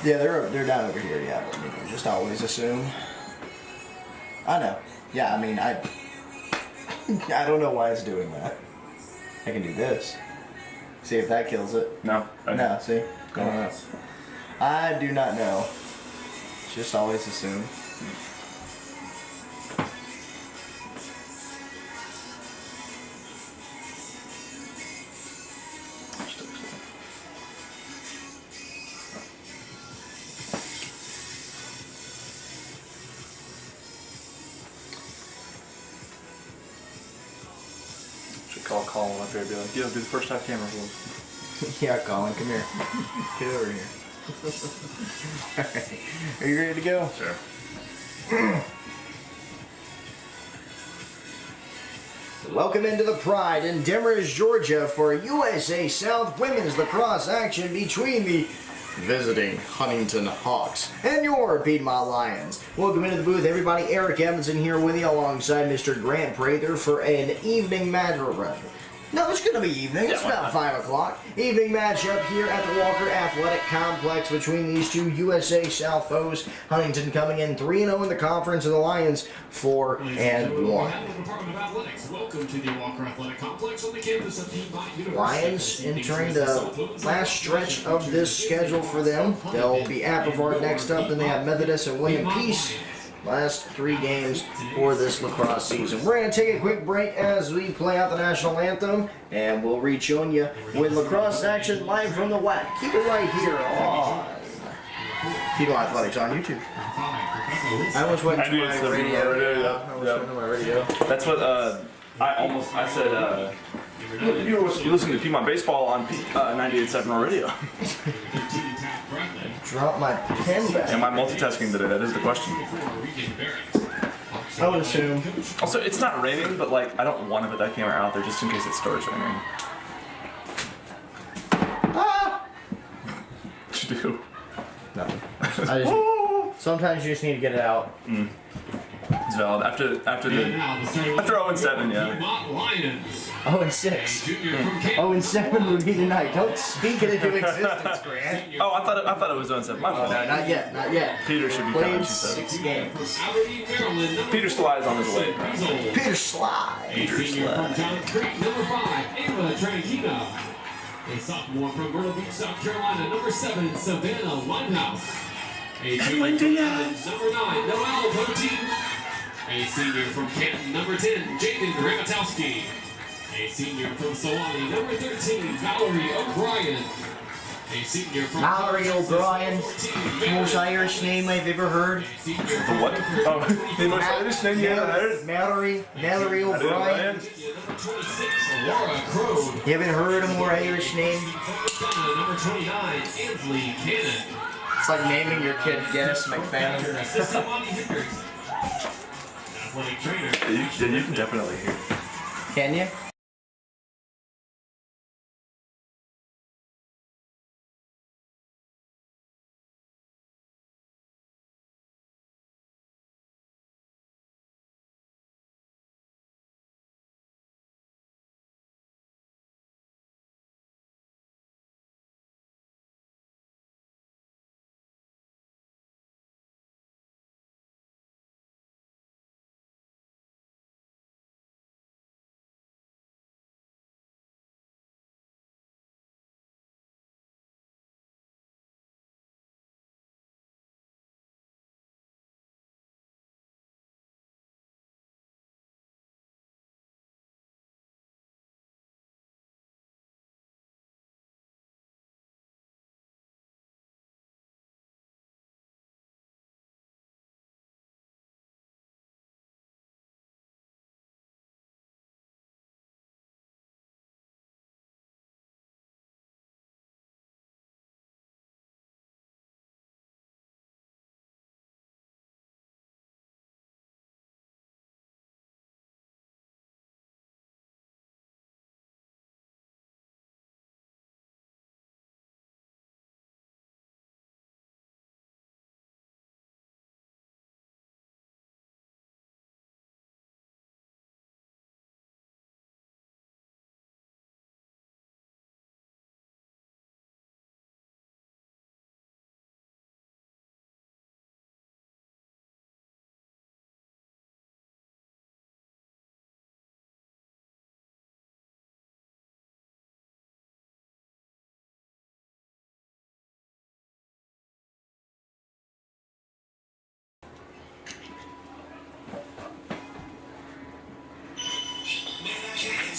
Yeah, they're down over here. Yeah, but just always assume. I know. Yeah, I mean I don't know why it's doing that. I can do this. See if that kills it. No. No. See, going up. I do not know. Just always assume. Call Colin up here and be like, yo, do the first half camera roll. Yeah, Colin, come here. Get over here. Alright. Are you ready to go? Sure. Welcome into the Pride in Demers, Georgia for USA South Women's Lacrosse action between the visiting Huntingdon Hawks and your Piedmont Lions. Welcome into the booth, everybody. Eric Evanson here with you alongside Mr. Grant Prather for an evening match. No, it's going to be evening. It's about 5 o'clock. Evening matchup here at the Walker Athletic Complex between these two USA South foes. Huntingdon coming in 3-0 in the conference, and the Lions 4-1. Welcome to the Walker Athletic Complex on the campus of Piedmont University. Lions entering the last stretch of this schedule for them. They'll be at Brevard next up, then they have Methodist and William Peace. Last 3 games for this lacrosse season. We're going to take a quick break as we play out the national anthem, and we'll rejoin you with lacrosse action live from the WAC. Keep it right here on Piedmont Athletics on YouTube. I almost went to my radio. That's what I said. You listen to Piedmont Baseball on 98.7 radio. Drop my pen back. Am I multitasking today? That is the question. I would assume. Also, it's not raining, but like I don't want to put that camera out there just in case it starts raining. Ah! What you do? Nothing. Sometimes you just need to get it out. It's valid. After 0-7, yeah. 0-6. 0-7 would be tonight. Don't speak it into existence, Grant. Oh, I thought it was 0-7. My fault. No, not yet. Not yet. Peter should be Played coming. She said. 6 games. Peter Sly is on his way. Peter Sly. Peter Sly. Number 5, Ava Tranquina. A sophomore from Myrtle Beach, South Carolina. Number 7, Savannah Limehouse. A junior from Athens, number 9, Noelle Poteet. A senior from Canton, number 10, Jaden Ramatowski. A senior from Sewanee, number 13, Valerie O'Brien. A senior from Mallory O'Brien. The most Irish name I've ever heard. The what? Oh, the most Irish name you ever heard? Mallory O'Brien. Number 26, Laura Crow. You haven't heard a more Irish name? Number 29, Ansley Cannon. It's like naming your kid Dennis McFadden. Assistant Monty Hendricks. Athletic trainer. You can definitely hear. Can you?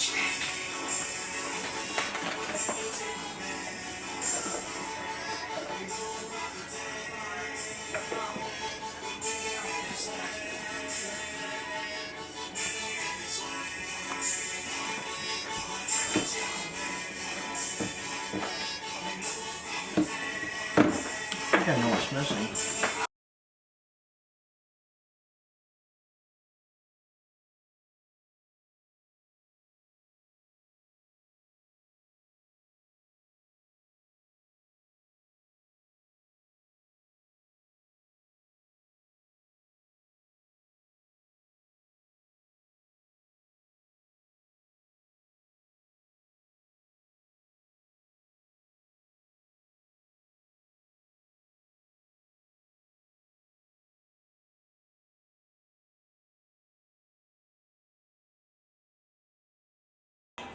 I think I know what's missing.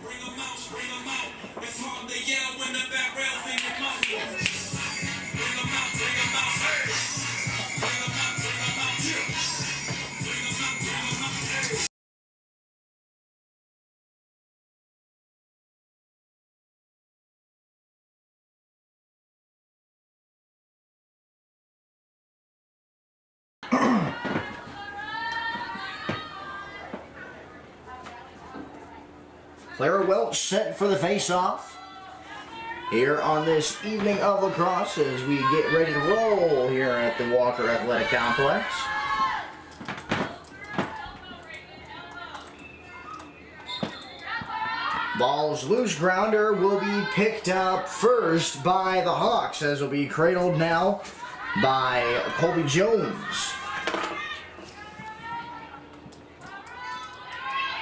Bring 'em out, bring 'em out. It's hard to yell when the back rail thing is muscle. Bring 'em out, bring 'em out. Hey. Bring 'em out, bring 'em out. Yeah. Bring 'em out, bring 'em out. Hey. Clara Welch set for the face-off here on this evening of lacrosse as we get ready to roll here at the Walker Athletic Complex. Ball's loose grounder will be picked up first by the Hawks, as will be cradled now by Colby Jones.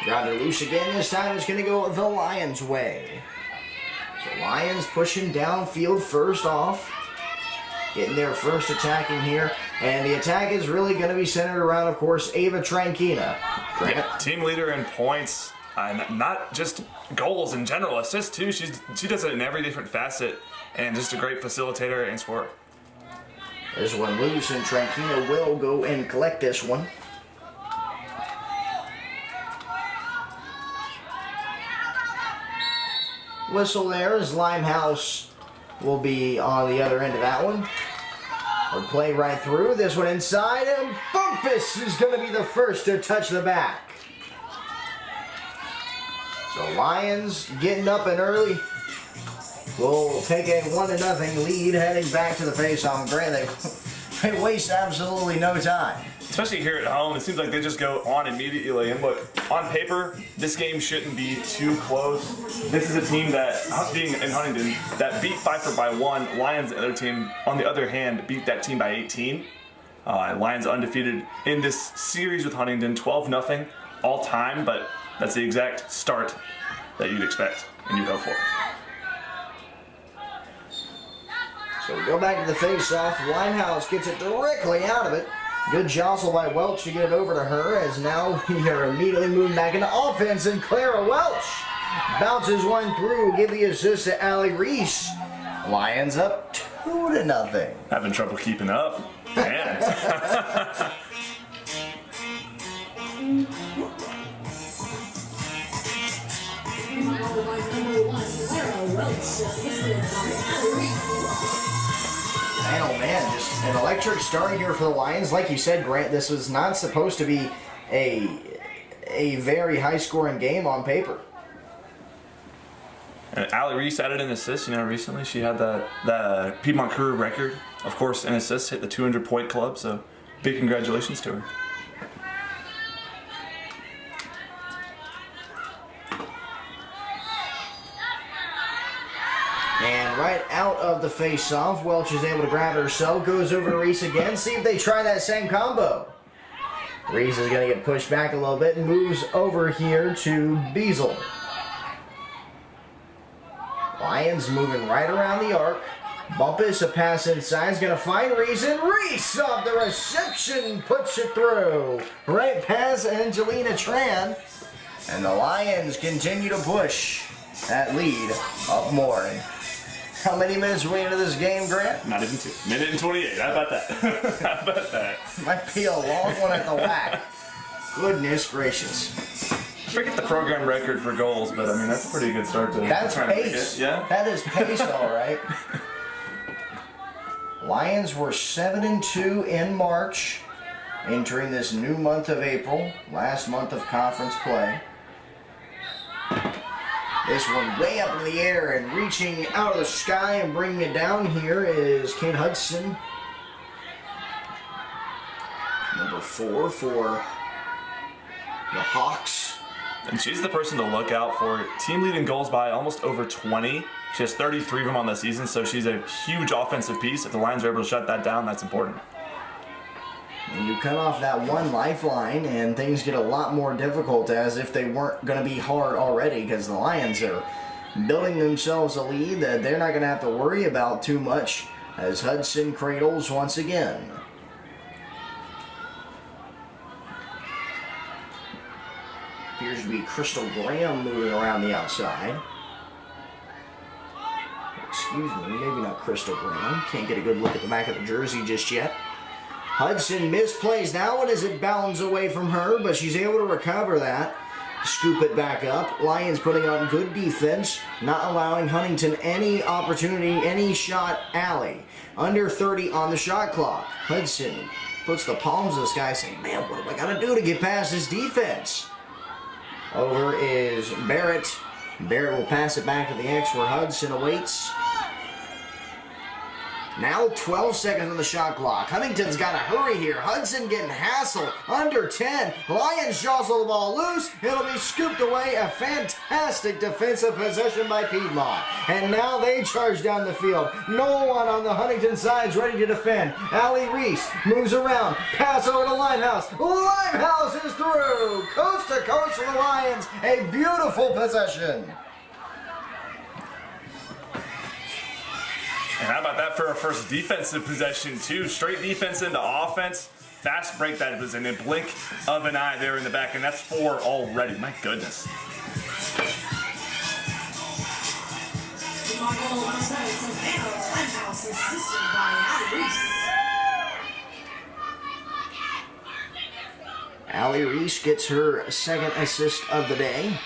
Got it loose again. This time it's going to go the Lions' way. So Lions pushing downfield first off. Getting their first attacking here. And the attack is really going to be centered around, of course, Ava Trankina. Yeah, team leader in points. Not just goals in general, assists too. She does it in every different facet. And just a great facilitator and scorer. This one loose, and Trankina will go and collect this one. Whistle there as Limehouse will be on the other end of that one. We'll play right through. This one inside, and Bumpus is going to be the first to touch the back. So Lions getting up and early. We'll take a 1-0 lead heading back to the face-off. Grant, they waste absolutely no time. Especially here at home, it seems like they just go on immediately. And look, on paper, this game shouldn't be too close. This is a team that, being in Huntingdon, that beat Pfeiffer by 1. Lions, the other team, on the other hand, beat that team by 18. Lions undefeated in this series with Huntingdon, 12-0 all time, but that's the exact start that you'd expect and you'd hope for. So we go back to the face-off. Limehouse gets it directly out of it. Good jostle by Welch to get it over to her, as now we are immediately moving back into offense, and Clara Welch bounces one through, give the assist to Allie Reese. Lions up 2-0. Having trouble keeping up. Man. Man, oh man, just an electric start here for the Lions. Like you said, Grant, this was not supposed to be a very high-scoring game on paper. And Allie Reese added an assist, recently. She had the Piedmont career record, of course, in assists, hit the 200-point club, so big congratulations to her. And right out of the face-off, Welch is able to grab it herself, goes over to Reese again, see if they try that same combo. Reese is going to get pushed back a little bit and moves over here to Beazle. Lions moving right around the arc. Bumpus, a pass inside, is going to find Reese, and Reese off the reception puts it through. Right past Angelina Tran. And the Lions continue to push that lead up more. How many minutes are we into this game, Grant? Not even 2. Minute and 28. How about that? How about that? Might be a long one at the whack. Goodness gracious. forget the program record for goals, but I mean that's a pretty good start to. That's trying to make pace. it. Yeah. That is pace, all right. Lions were 7-2 in March, entering this new month of April, last month of conference play. This one way up in the air and reaching out of the sky and bringing it down here is Kate Hudson. Number 4 for the Hawks. And she's the person to look out for. Team leading goals by almost over 20. She has 33 of them on the season, so she's a huge offensive piece. If the Lions are able to shut that down, that's important. And you cut off that one lifeline, and things get a lot more difficult, as if they weren't going to be hard already, because the Lions are building themselves a lead that they're not going to have to worry about too much, as Hudson cradles once again. Appears to be Crystal Graham moving around the outside. Excuse me, maybe not Crystal Graham. Can't get a good look at the back of the jersey just yet. Hudson misplays that one as it bounds away from her, but she's able to recover that. Scoop it back up. Lions putting on good defense, not allowing Huntingdon any opportunity, any shot alley. Under 30 on the shot clock. Hudson puts the palms of the sky saying, man, what do I got to do to get past this defense? Over is Barrett. Barrett will pass it back to the X where Hudson awaits. Now 12 seconds on the shot clock. Huntington's got to hurry here. Hudson getting hassled. Under 10. Lions jostle the ball loose. It'll be scooped away. A fantastic defensive possession by Piedmont. And now they charge down the field. No one on the Huntington side is ready to defend. Allie Reese moves around. Pass over to Limehouse. Limehouse is through. Coast to coast for the Lions. A beautiful possession. And how about that for our first defensive possession, too? Straight defense into offense. Fast break that was in a blink of an eye there in the back, and that's 4 already. My goodness. Allie Reese gets her second assist of the day.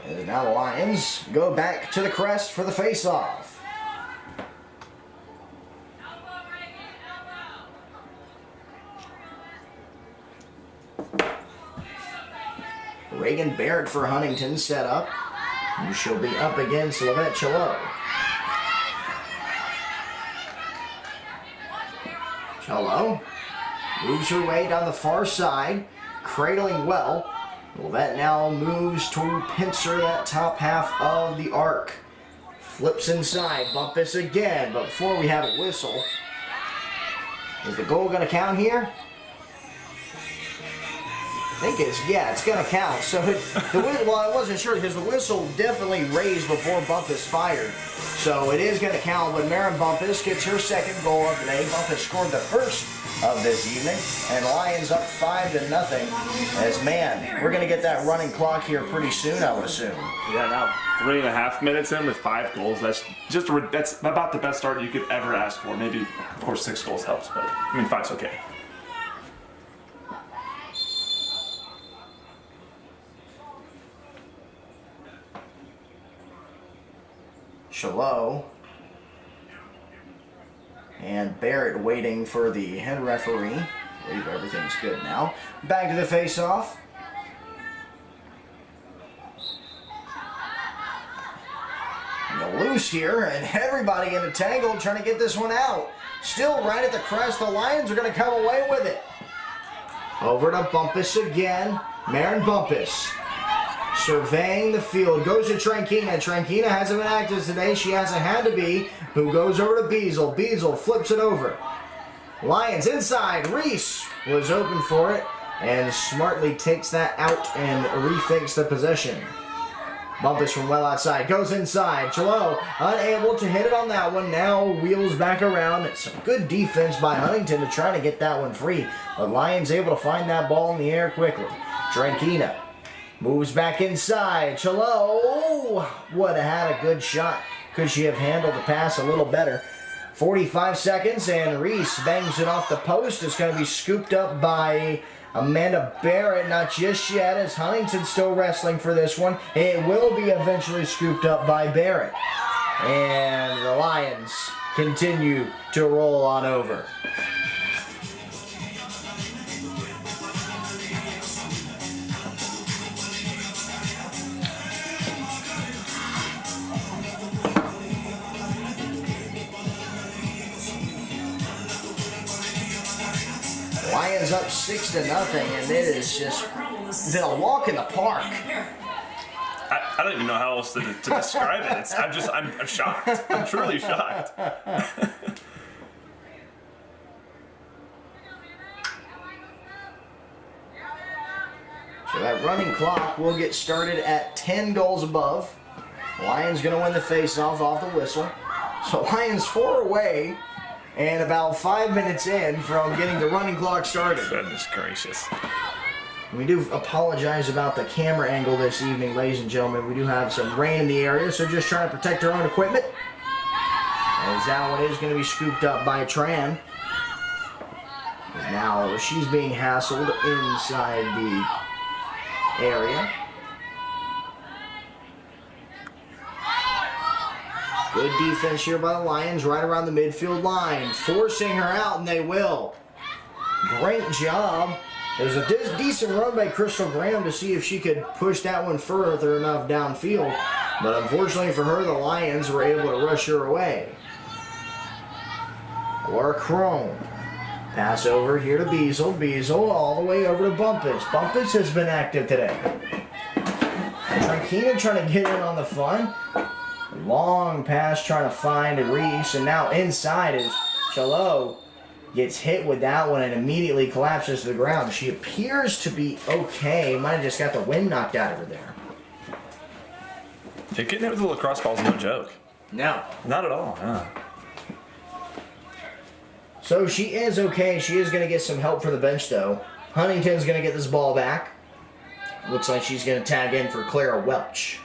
And now the Lions go back to the crest for the face-off. Reagan Barrett for Huntington set up. And she'll be up against Lavette Chalot. Chalot moves her way down the far side, cradling well. Lavette now moves to pincer that top half of the arc. Flips inside, Bumpus again, but before we have a whistle, is the goal going to count here? I think it's going to count. So well, I wasn't sure because the whistle definitely raised before Bumpus fired. So it is going to count, but Maren Bumpus gets her second goal of the day. Bumpus scored the first of this evening, and Lions up 5-0. As man, we're going to get that running clock here pretty soon, I would assume. Yeah, now 3.5 minutes in with 5 goals. That's about the best start you could ever ask for. Maybe, of course, 6 goals helps, but I mean 5's okay. Chalot and Barrett waiting for the head referee. I believe everything's good now. Back to the face-off. Loose here, and everybody in a tangle trying to get this one out. Still right at the crest. The Lions are going to come away with it. Over to Bumpus again. Maren Bumpus surveying the field, goes to Trankina. Trankina hasn't been active today. She hasn't had to be. Who goes over to Beazle. Beazle flips it over. Lions inside. Reese was open for it and smartly takes that out and rethinks the possession. Bumpus from well outside. Goes inside. Chalot unable to hit it on that one. Now wheels back around. Some good defense by Huntington to try to get that one free. But Lions able to find that ball in the air quickly. Trankina moves back inside. Chalot would have had a good shot. Could she have handled the pass a little better? 45 seconds, and Reese bangs it off the post. It's going to be scooped up by Amanda Barrett. Not just yet, as Huntington's still wrestling for this one. It will be eventually scooped up by Barrett. And the Lions continue to roll on over. Lions up 6-0, and it has just been a walk in the park. I don't even know how else to describe it. I'm shocked. I'm truly shocked. So that running clock will get started at 10 goals above. Lions going to win the face-off off the whistle. So Lions 4 away and about 5 minutes in from getting the running clock started. Goodness gracious. We do apologize about the camera angle this evening, ladies and gentlemen. We do have some rain in the area, so just trying to protect our own equipment. As that one is going to be scooped up by Tran. Now she's being hassled inside the area. Good defense here by the Lions right around the midfield line. Forcing her out, and they will. Great job. There's a decent run by Crystal Graham to see if she could push that one further enough downfield. But unfortunately for her, the Lions were able to rush her away. Laura Crone. Pass over here to Beazle. Beazle all the way over to Bumpus. Bumpus has been active today. Tranquina trying to get in on the fun. Long pass trying to find Reese, and now inside is Chalo. Gets hit with that one and immediately collapses to the ground. She appears to be okay. Might have just got the wind knocked out of her there. Yeah, getting hit with the lacrosse ball is no joke. No. Not at all. Yeah. So she is okay. She is going to get some help from the bench, though. Huntington's going to get this ball back. Looks like she's going to tag in for Clara Welch.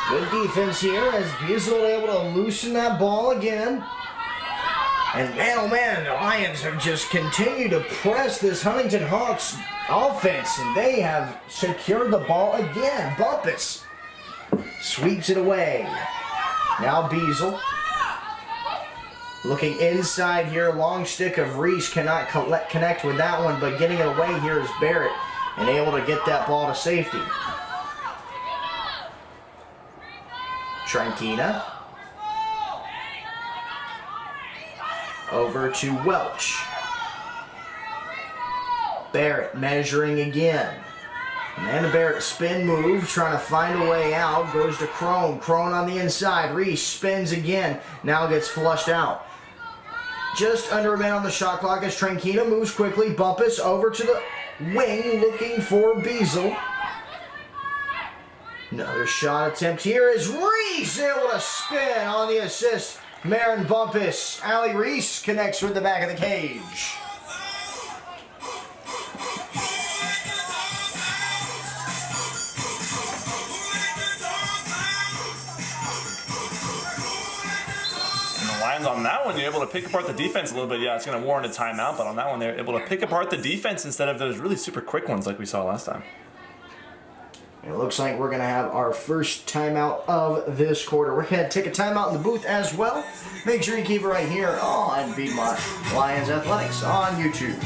Good defense here as Beazle able to loosen that ball again. And man, oh man, the Lions have just continued to press this Huntington Hawks offense, and they have secured the ball again. Bumpus sweeps it away. Now Beazle looking inside here. Long stick of Reese cannot connect with that one, but getting it away here is Barrett, and able to get that ball to safety. Tranquina. Over to Welch. Barrett measuring again. Amanda Barrett spin move, trying to find a way out. Goes to Crone. Crone on the inside. Reese spins again. Now gets flushed out. Just under a minute on the shot clock as Tranquina moves quickly. Bumpus over to the wing looking for Beazle. Another shot attempt here is Reese able to spin on the assist. Marin Bumpus. Allie Reese connects with the back of the cage. And the Lions on that one, you're able to pick apart the defense a little bit. Yeah, it's going to warrant a timeout, but on that one, they're able to pick apart the defense instead of those really super quick ones like we saw last time. It looks like we're going to have our first timeout of this quarter. We're going to take a timeout in the booth as well. Make sure you keep it right here on Piedmont Lions Athletics on YouTube.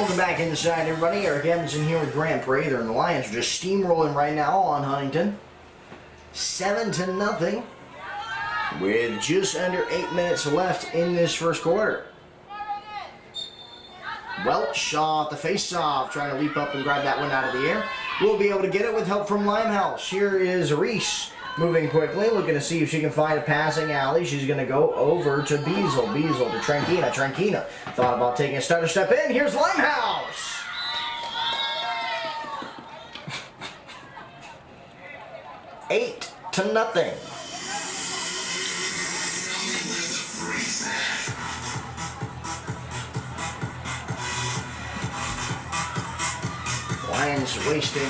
Welcome back inside, everybody. Eric Evanson here with Grand Prix. They're in the Lions are just steamrolling right now on Huntingdon. 7-0 with just under 8 minutes left in this first quarter. Welch off the face-off, trying to leap up and grab that one out of the air. We'll be able to get it with help from Limehouse. Here is Reese moving quickly, looking to see if she can find a passing alley. She's going to go over to Beazle. Beazle to Tranquina. Tranquina thought about taking a stutter step in. Here's Limehouse. Eight to nothing. Lions wasting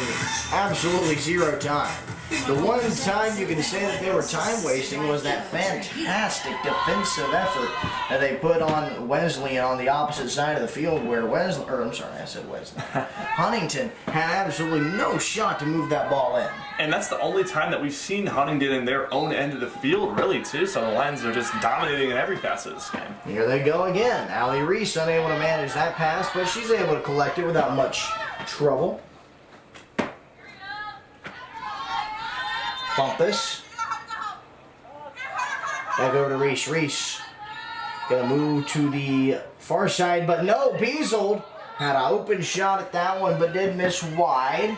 absolutely zero time. The one time you can say that they were time wasting was that fantastic defensive effort that they put on Wesleyan on the opposite side of the field where Huntingdon had absolutely no shot to move that ball in. And that's the only time that we've seen Huntingdon in their own end of the field, really, too. So the Lions are just dominating in every facet of this game. Here they go again. Allie Reese unable to manage that pass, but she's able to collect it without much trouble. Bumpus. Back over to Reese. Reese gonna move to the far side, but no, Beazle had an open shot at that one, but did miss wide.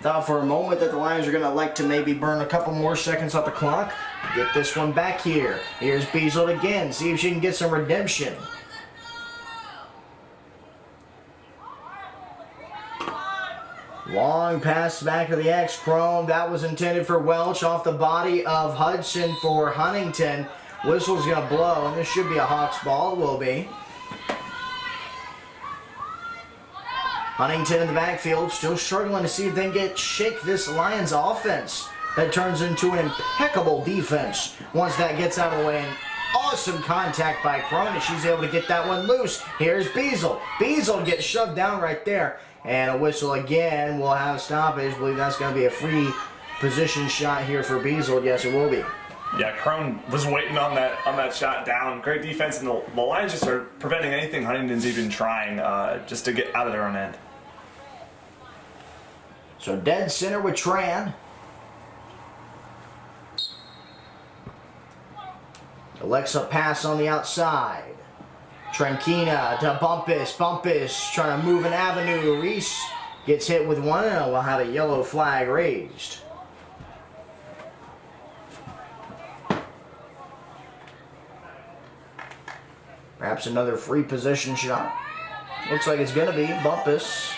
Thought for a moment that the Lions are gonna like to maybe burn a couple more seconds off the clock. Get this one back here. Here's Beazle again. See if she can get some redemption. Long pass back to the X-Chrome. That was intended for Welch off the body of Hudson for Huntingdon. Whistle's going to blow, and this should be a Hawks ball. It will be. Huntingdon in the backfield, still struggling to see if they can shake this Lions offense. That turns into an impeccable defense once that gets out of the way. And awesome contact by Crone, and she's able to get that one loose. Here's Beazle. Beazle gets shoved down right there. And a whistle again will have a stoppage. I believe that's going to be a free position shot here for Beazle. Yes, it will be. Yeah, Crone was waiting on that shot down. Great defense, and the Lions just are preventing anything Huntington's even trying just to get out of their own end. So dead center with Tran. Alexa pass on the outside. Tranquina to Bumpus. Bumpus trying to move an avenue. Reese gets hit with one, and we'll have a yellow flag raised. Perhaps another free possession shot. Looks like it's going to be Bumpus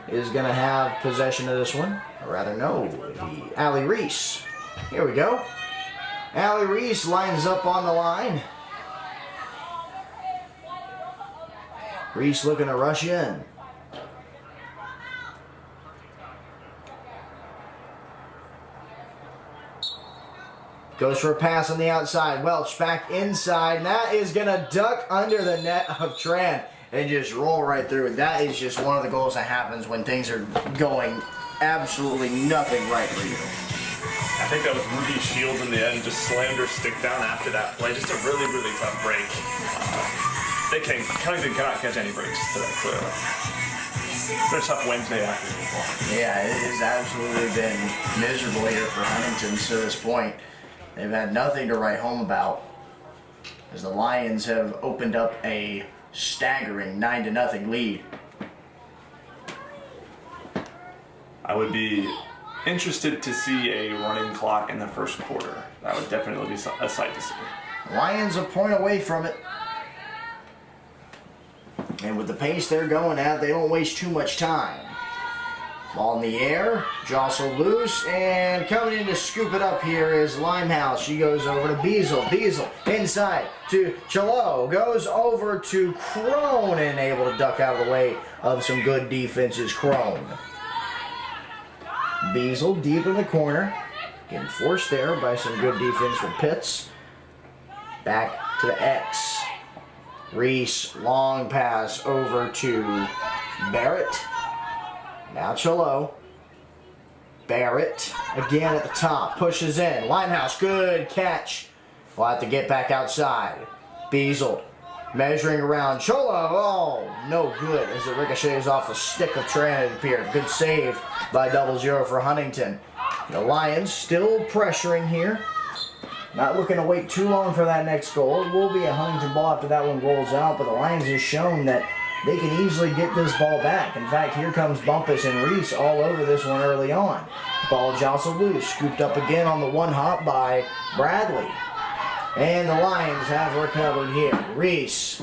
is going to have possession of this one. Or rather, no, Allie Reese. Here we go. Allie Reese lines up on the line. Reese looking to rush in. Goes for a pass on the outside. Welch back inside. And that is going to duck under the net of Tran and just roll right through. That is just one of the goals that happens when things are going absolutely nothing right for you. I think that was Ruby Shields in the end, just slammed her stick down after that play. Just a really, really tough break. Huntingdon cannot catch any breaks today, clearly. It's been a tough Wednesday afternoon. Yeah, it has absolutely been miserable here for Huntington to this point. They've had nothing to write home about as the Lions have opened up a staggering 9-0 lead. I would be interested to see a running clock in the first quarter. That would definitely be a sight to see. Lions a point away from it. And with the pace they're going at, they don't waste too much time. Ball in the air, jostled loose, and coming in to scoop it up here is Limehouse. She goes over to Beazle. Beazle inside to Chalo. Goes over to Crone and able to duck out of the way of some good defenses. Crone. Beazle deep in the corner. Getting forced there by some good defense from Pitts. Back to the X. Reese, long pass over to Barrett. Now Chalo. Barrett again at the top. Pushes in. Limehouse, good catch. We'll have to get back outside. Beazle Measuring around Cholo. Oh, no good as it ricochets off the stick of Tran, it appeared. Good save by 0-0 for Huntingdon. The Lions still pressuring here. Not looking to wait too long for that next goal. It will be a Huntingdon ball after that one rolls out, but the Lions have shown that they can easily get this ball back. In fact, here comes Bumpus and Reese all over this one early on. Ball jostled loose, scooped up again on the one hop by Bradley. And the Lions have recovered here. Reese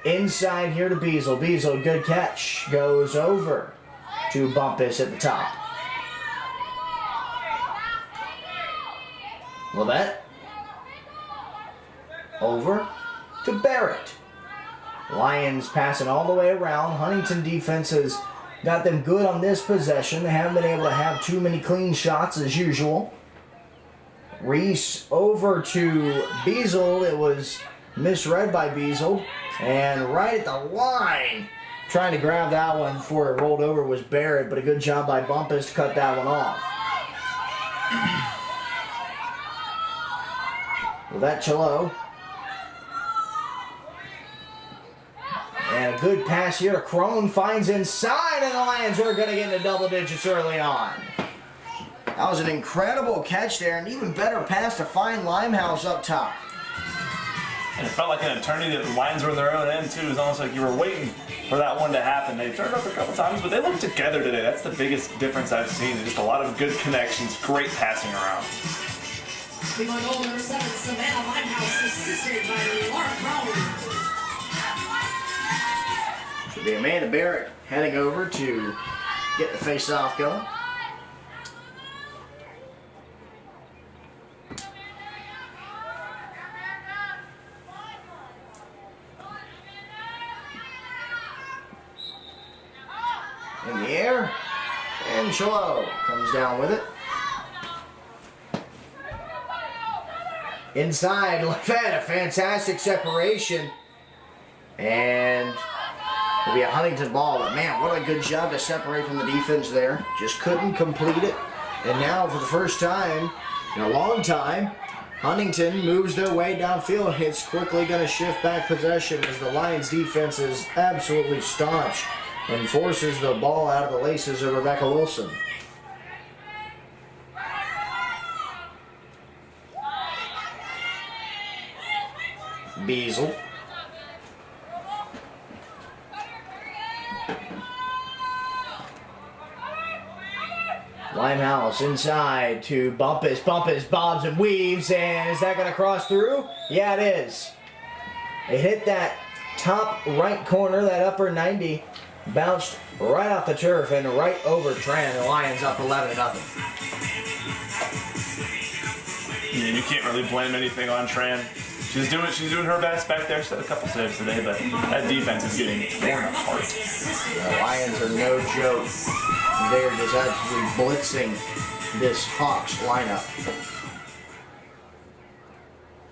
inside here to Beazle. Beazle, good catch. Goes over to Bumpus at the top. Levette. Over to Barrett. Lions passing all the way around. Huntingdon defense has got them good on this possession. They haven't been able to have too many clean shots as usual. Reese over to Beazle. It was misread by Beazle. And right at the line, trying to grab that one before it rolled over was Barrett, but a good job by Bumpus to cut that one off. Well, that Cholo. And a good pass here to Crone, finds inside, and the Lions are going to get into double digits early on. That was an incredible catch there, and even better pass to find Limehouse up top. And it felt like an eternity that the Lions were in their own end, too. It was almost like you were waiting for that one to happen. They turned up a couple times, but they looked together today. That's the biggest difference I've seen. Just a lot of good connections, great passing around. Piedmont goal number 7, Savannah Limehouse, assisted by Laura Crone. Should be Amanda Barrett heading over to get the face-off going. In the air, and Cholo comes down with it. Inside, Lafette, a fantastic separation. And it'll be a Huntingdon ball, but man, what a good job to separate from the defense there. Just couldn't complete it. And now, for the first time in a long time, Huntingdon moves their way downfield. It's quickly going to shift back possession as the Lions defense is absolutely staunch and forces the ball out of the laces of Rebecca Wilson. Beazle. Limehouse inside to Bumpus. Bumpus bobs and weaves, and is that going to cross through? Yeah, it is. It hit that top right corner, that upper 90, bounced right off the turf and right over Tran. The Lions up 11-0. Yeah, you can't really blame anything on Tran. She's doing her best back there. She had a couple saves today, but that defense is getting torn apart. The Lions are no joke. They're just absolutely blitzing this Hawks lineup.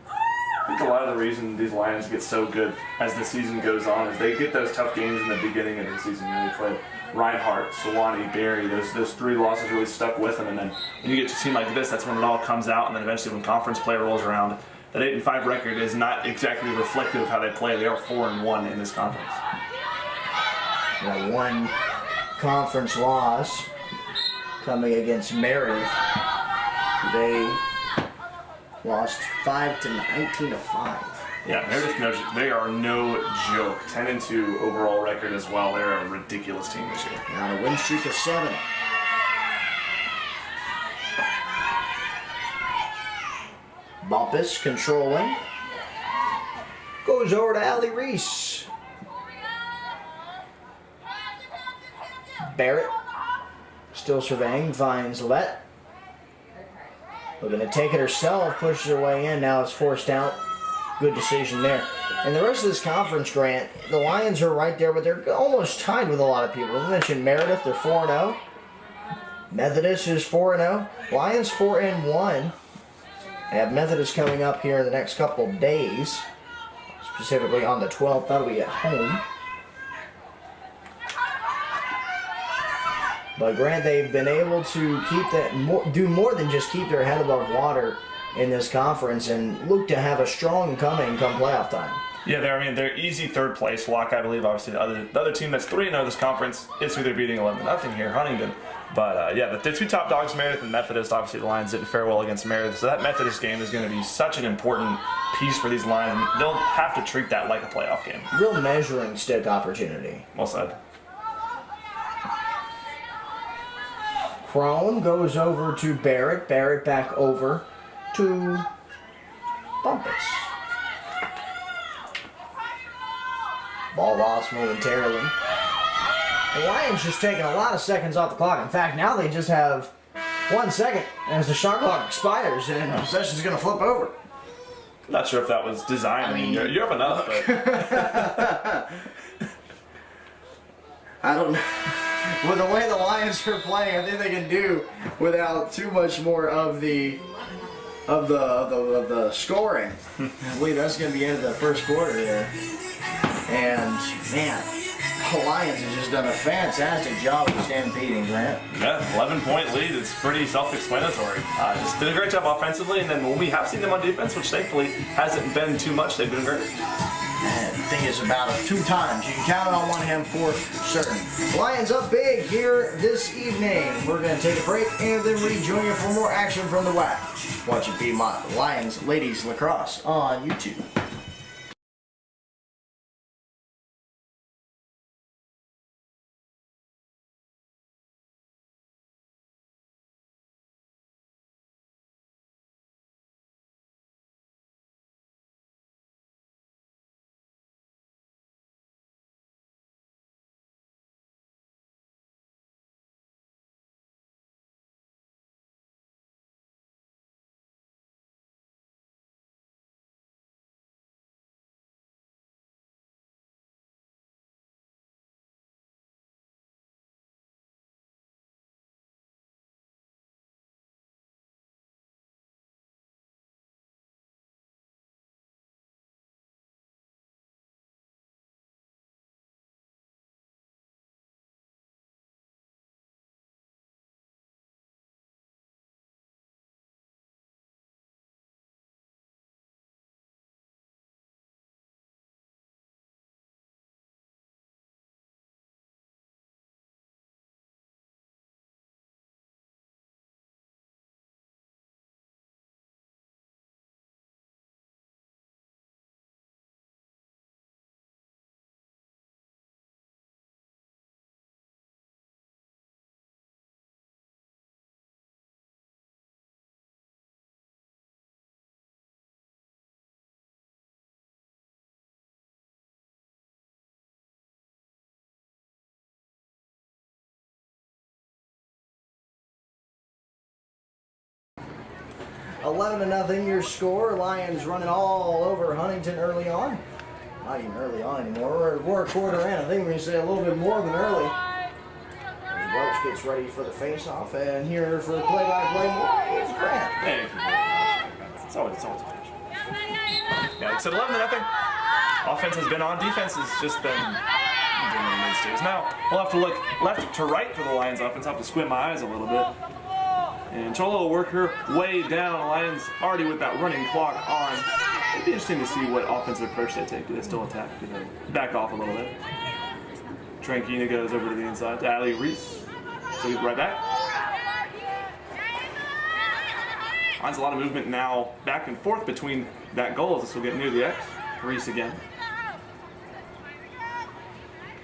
I think a lot of the reason these Lions get so good as the season goes on is they get those tough games in the beginning of the season. You know, they played Reinhardt, Sewanee, Barry. Those 3 losses really stuck with them, and then when you get to a team like this, that's when it all comes out. And then eventually, when conference play rolls around, that 8-5 record is not exactly reflective of how they play. They are 4-1 in this conference. One conference loss coming against Meredith. They lost 19-5. Yeah, Meredith, they are no joke. 10-2 overall record as well. They're a ridiculous team this year. On a win streak of 7. Bumpus controlling. Goes over to Allie Reese. Barrett still surveying, finds Levette. Looking to take it herself, pushes her way in, now it's forced out. Good decision there. And the rest of this conference, Grant, the Lions are right there, but they're almost tied with a lot of people. We mentioned Meredith, they're 4-0. Methodist is 4-0. Lions 4-1. They have Methodist coming up here in the next couple of days. Specifically on the 12th, that'll be at home. But Grant, they've been able to keep that do more than just keep their head above water in this conference and look to have a strong coming come playoff time. Yeah, they're easy third place. Walk, I believe, obviously the other team that's 3-0 this conference is who they're beating 11-0 here, Huntingdon. But yeah, the two top dogs, Meredith and Methodist. Obviously, the Lions didn't fare well against Meredith, so that Methodist game is going to be such an important piece for these Lions. They'll have to treat that like a playoff game. Real measuring stick opportunity. Well said. Crone goes over to Barrett. Barrett back over to Bumpus. Ball lost momentarily. The Lions just taking a lot of seconds off the clock. In fact, now they just have 1 second as the shot clock expires and the possession's going to flip over. Not sure if that was designed. I mean, you're up enough, but I don't know. With the way the Lions are playing, I think they can do without too much more of the scoring. I believe that's going to be into the first quarter there. And man, the Lions have just done a fantastic job of stampeding, Grant. yeah, 11-point lead. It's pretty self-explanatory. Just did a great job offensively, and then when we have seen them on defense, which thankfully hasn't been too much, they've been great. I think it's about 2 times. You can count on one hand for certain. Lions up big here this evening. We're going to take a break and then rejoin you for more action from the WAC. Watching Piedmont Lions Ladies Lacrosse on YouTube. $11-0 your score. Lions running all over Huntingdon early on. Not even early on anymore. We're a quarter in. I think we can say a little bit more than early. As Welch gets ready for the face-off, and here for the play-by-play, is Grant. Hey, it's always a pleasure. Yeah, like I said, 11-0. Offense has been on. Defense has just been doing what it needs to. Now we'll have to look left to right for the Lions offense. I'll have to squint my eyes a little bit. And Cholo will work her way down. Lions already with that running clock on. It'd be interesting to see what offensive approach they take. Do they still attack? Do they back off a little bit? Tranquina goes over to the inside to Ali Reese. So he's right back. Lions a lot of movement now back and forth between that goal as this will get near the X. Reese again.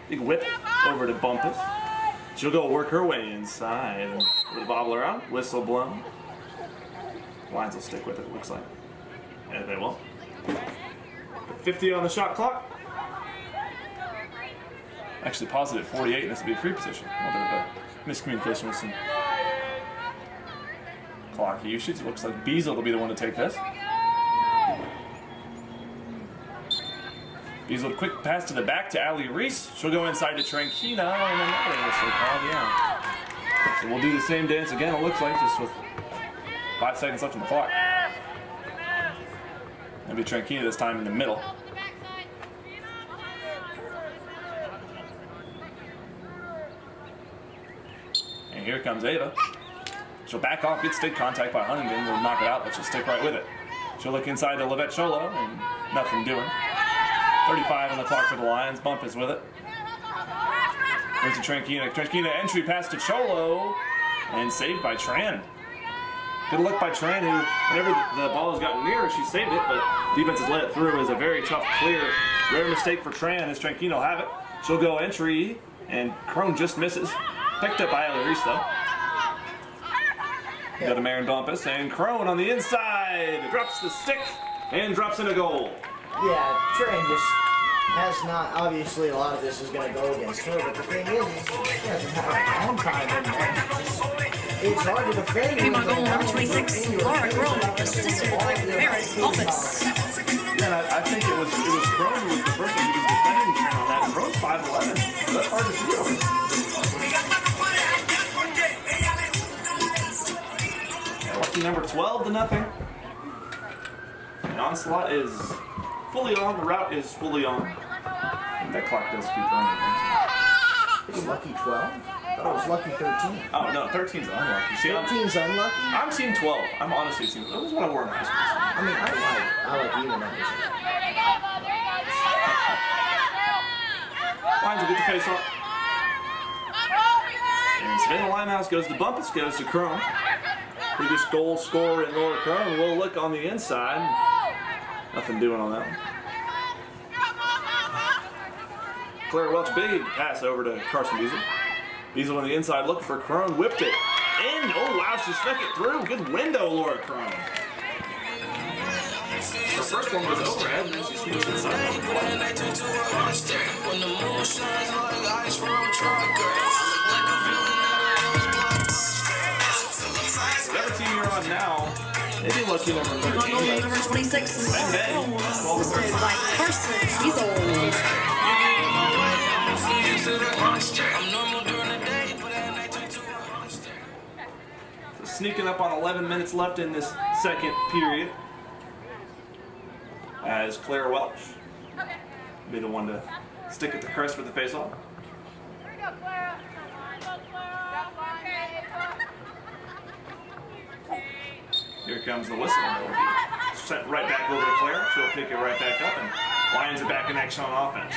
Big whip over to Bumpus. She'll go work her way inside with a bobble around, whistle blown. Lions will stick with it, looks like. And they will. 50 on the shot clock. Actually paused it at 48, and this will be a free position. A little bit of a miscommunication with some clock usage. Looks like Beazle will be the one to take this. Beazle, quick pass to the back to Ali Reese. She'll go inside to Tranquina, and another whistle called, yeah. So we'll do the same dance again, it looks like, just with 5 seconds left on the clock. Maybe Tranquina this time in the middle. And here comes Ava. She'll back off, get stick contact by Huntingdon, will knock it out, but she'll stick right with it. She'll look inside to Levette Cholo, and nothing doing. 35 on the clock for the Lions. Bump is with it. There's to Tranquina. Tranquina entry pass to Cholo. And saved by Tran. Good look by Tran, who, whenever the ball has gotten near her, she saved it, but defense has let it through. Is a very tough clear. Rare mistake for Tran as Tranquina will have it. She'll go entry, and Crone just misses. Picked up by Reese, though. Go to Marin Bumpus, and Crone on the inside. Drops the stick, and drops in a goal. Yeah, Tran just has not, obviously a lot of this is going to go against her, but the thing is she hasn't had a long time in there. It's hard to defend. Piedmont goal number 26, Laura Grove, assisted by Marin Bumpus. And I think it was Crone who was the person who was defending Tran on that. And Crone's 5'11", so that's hard to see over. Lucky number 12-0. And Onslaught is fully on. The route is fully on. That clock does keep running. It's lucky 12? I thought it was lucky 13. Oh no, 13's unlucky. See, 13's unlucky? I'm seeing 12. I'm honestly seeing. That was what I wore in high school. I mean, I like even numbers. Lions will get the face off. And Savannah Limehouse goes to Bumpus, goes to Crone. Previous goal scorer in Laura Crone. We'll look on the inside. Nothing doing on that one. Claire Welch, big pass over to Carson Beasley. Beasley on the inside, looking for Crone, whipped it in. Oh wow, she snuck it through. Good window, Laura Crone. Her first one was overhead, and then she sneaks inside. 17-year-old now. Maybe lucky number 13. Piedmont goal number 26, Laura Grove, assisted by Carson Beasley. Sneaking up on 11 minutes left in this second period as Claire Welch be the one to stick at the crest for the face-off. Here comes the whistle. It'll be sent right back over to Claire. She'll pick it right back up, and Lions are back in action on offense.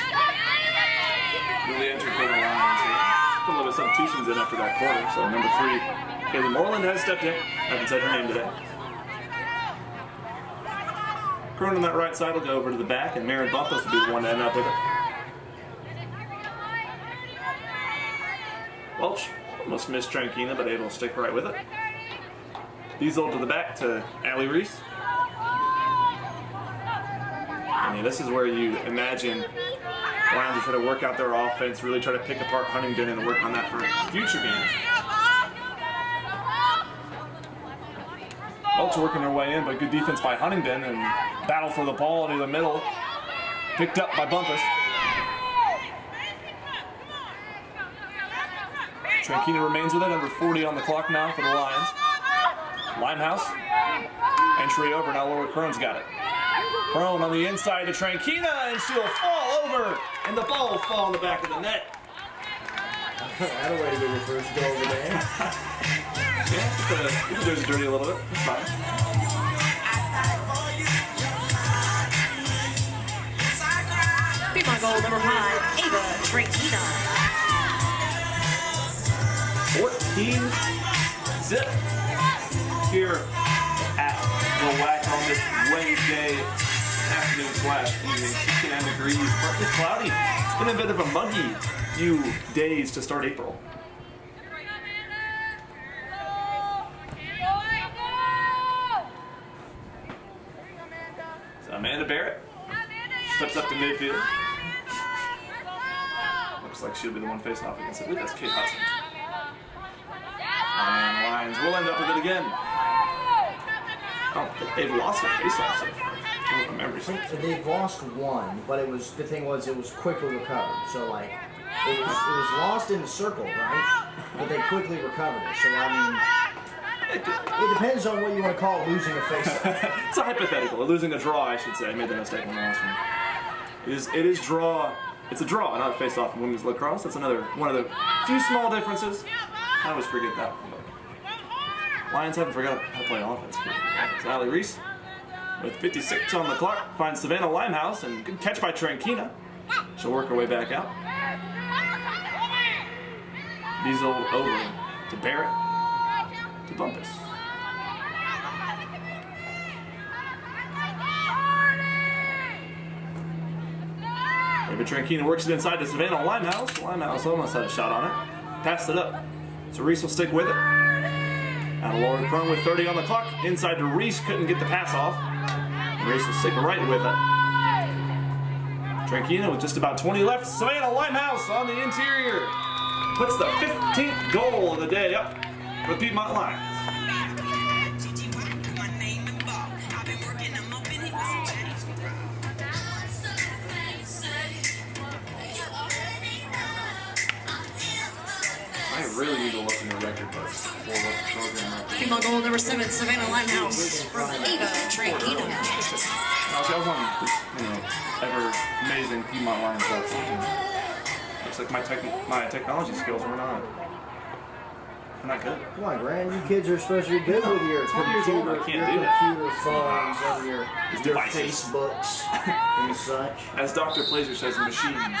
Newly entered for the Lions here. Put a little substitutions in after that quarter. So number 3, Kaylee Moreland has stepped in. Haven't said her name today. Crone on that right side will go over to the back, and Marin Bumpus will be the one to end up with it. Welch almost missed Tranquina, but able to stick right with it. Diesel to the back to Allie Reese. I mean, this is where you imagine Lions are trying to work out their offense, really try to pick apart Huntingdon and work on that for future games. Welch working their way in, but good defense by Huntingdon and battle for the ball into the middle. Picked up by Bumpus. Tranquina remains with it, under 40 on the clock now for the Lions. Limehouse, entry over, now Laura Crone's got it. Crone on the inside to Tranquina, and she'll fall over, and the ball will fall in the back of the net. That'll way to get your first goal of the day. Yeah, you can do it dirty a little bit, it's fine. Piedmont goal number 5, Ava Tranquina. 14-0 here at the WAC on this Wednesday afternoon / evening. 69 degrees, partly cloudy. It's been a bit of a muggy few days to start April. So Amanda Barrett steps up to midfield. Looks like she'll be the one facing off against it. I believe that's Kate Hudson. And the Lions will end up with it again. Oh, they've lost their face-off so far. I don't remember. So they've lost one, but the thing was it was quickly recovered. So like it was lost in the circle, right? But they quickly recovered it. So I mean, it depends on what you want to call losing a face-off. It's a hypothetical. Losing a draw, I should say. I made the mistake on the last one. It is draw. It's a draw, not a face-off in women's lacrosse. That's another one of the few small differences. I always forget that one. Lions haven't forgotten how to play offense. It's Allie Reese. with 56 on the clock, finds Savannah Limehouse, and good catch by Tranquina. She'll work her way back out. Diesel over to Barrett, to Bumpus. David Tranquina works it inside to Savannah Limehouse. Limehouse almost had a shot on it. Passed it up. So Reese will stick with it. Out of Laura Crone with 30 on the clock. Inside to Reese, couldn't get the pass off. And Reese will stick right with it. Tranquina with just about 20 left. Savannah Limehouse on the interior. Puts the 15th goal of the day up for the Piedmont Lions. I really need to look in the record books for what the program record. Piedmont goal number 7, Savannah Limehouse from Eva Tranquina. I was on, ever amazing Piedmont Lions website. Looks like my technology skills were not good. Come on, Grant. You kids are supposed to be good with your 12 years old, I computer, can't your do that. computer phones and your devices. Facebooks and such. As Dr. Plazer says, machines.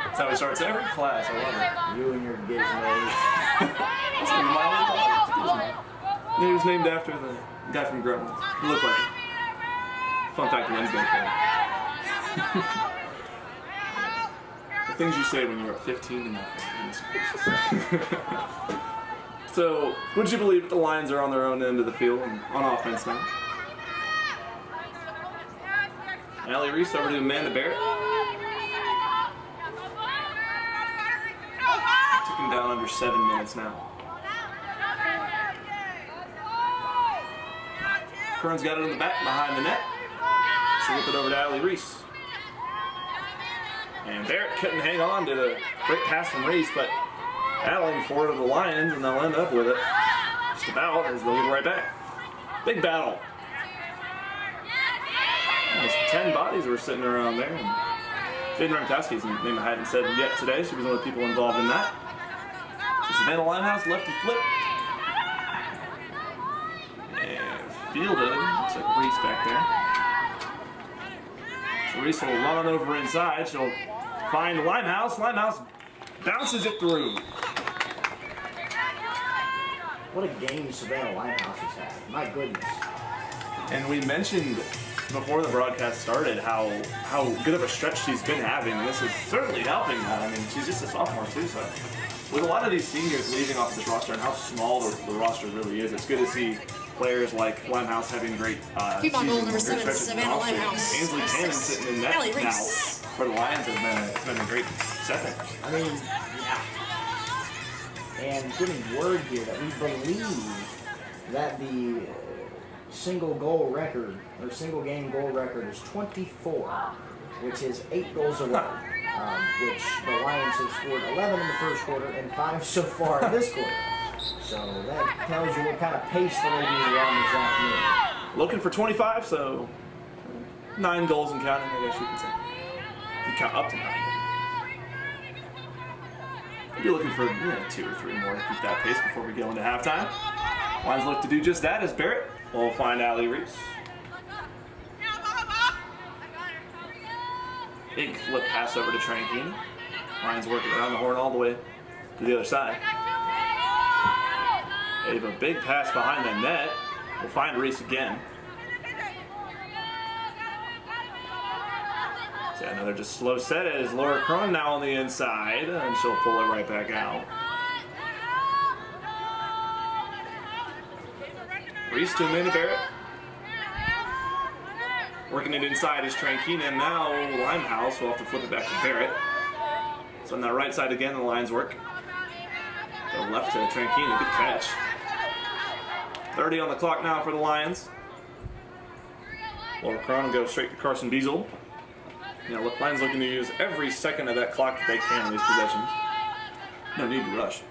That's how he starts every class. I love it. You and your gizmos. That's like my old dog. He was named after the guy from Gremlins. He looked like him. Fun fact Wednesday for him. The things you say when you're 15 and nothing. So, would you believe that the Lions are on their own end of the field and on offense now? Allie Reese over to Amanda Barrett. Took him down under 7 minutes now. Kern's got it in the back behind the net. She'll whip it over to Allie Reese. And Barrett couldn't hang on to the great pass from Reese, but battling for it of the Lions, and they'll end up with it. Just about, as they'll give it right back. Big battle. Almost 10 bodies were sitting around there. And Jaden Ramkowski's name I hadn't said yet today. She was one of the people involved in that. So Savannah Limehouse lefty flip. And fielded. Looks like Reese back there. So Reese will run on over inside. She'll find Limehouse. Limehouse bounces it through. What a game Savannah Limehouse has had. My goodness. And we mentioned before the broadcast started how good of a stretch she's been having, and this is certainly helping that. I mean, she's just a sophomore too, so with a lot of these seniors leaving off this roster and how small the roster really is, it's good to see players like Limehouse having great Piedmont goal number seasons, 7, stretches, and Savannah also Limehouse. Ainsley Cannon sitting in net Allie now Reese. for the Lions has been a great second. I mean, yeah. And getting word here that we believe that the single goal record, or single game goal record is 24, which is 8 goals away, which the Lions have scored 11 in the first quarter and 5 so far in this quarter. So that tells you what kind of pace the ladies are on this afternoon. Looking for 25, so 9 goals and counting, I guess you could say. You count up to 9. You're looking for 2 or 3 more to keep that pace before we go into halftime. Lions look to do just that as Barrett will find Allie Reese. Big flip pass over to Tranquina. Lions working around the horn all the way to the other side. They have a big pass behind the net. We'll find Reese again. So another just slow set as Laura Cron now on the inside, and she'll pull it right back out. Reese to Amanda Barrett. Working it inside is Tranquina, and now Limehouse will have to flip it back to Barrett. So on that right side again, the Lions work. Go left to Tranquina, good catch. 30 on the clock now for the Lions. Laura Cron will go straight to Carson Beazle. Look, Lions looking to use every second of that clock that they can in these possessions. No need to rush.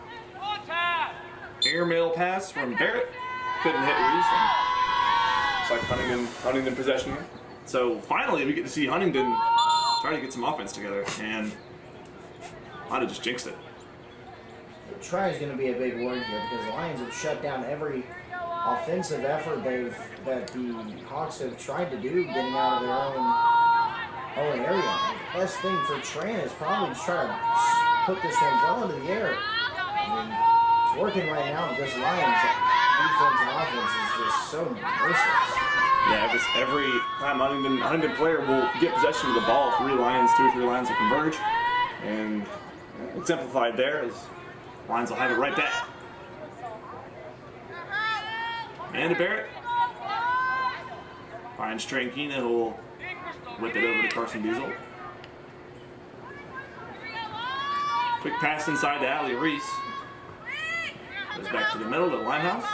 Airmail pass from Barrett. Couldn't hit Reese. It's like Huntingdon possession here. So finally we get to see Huntingdon try to get some offense together, and might have just jinxed it. The try is going to be a big word here because the Lions have shut down every offensive effort that the Hawks have tried to do, getting out of their own area. The best thing for Tran is probably to try to put this one well into the air. I mean, it's working right now, but this Lions defense and offense is just so merciless. Yeah, just every time Huntingdon player will get possession of the ball, 2 or 3 Lions will converge. And exemplified there is Lions will have it right back. And Barrett finds Trankina, who will whip it over to Carson Diesel. Quick pass inside to Allie Reese. Goes back to the middle to Limehouse.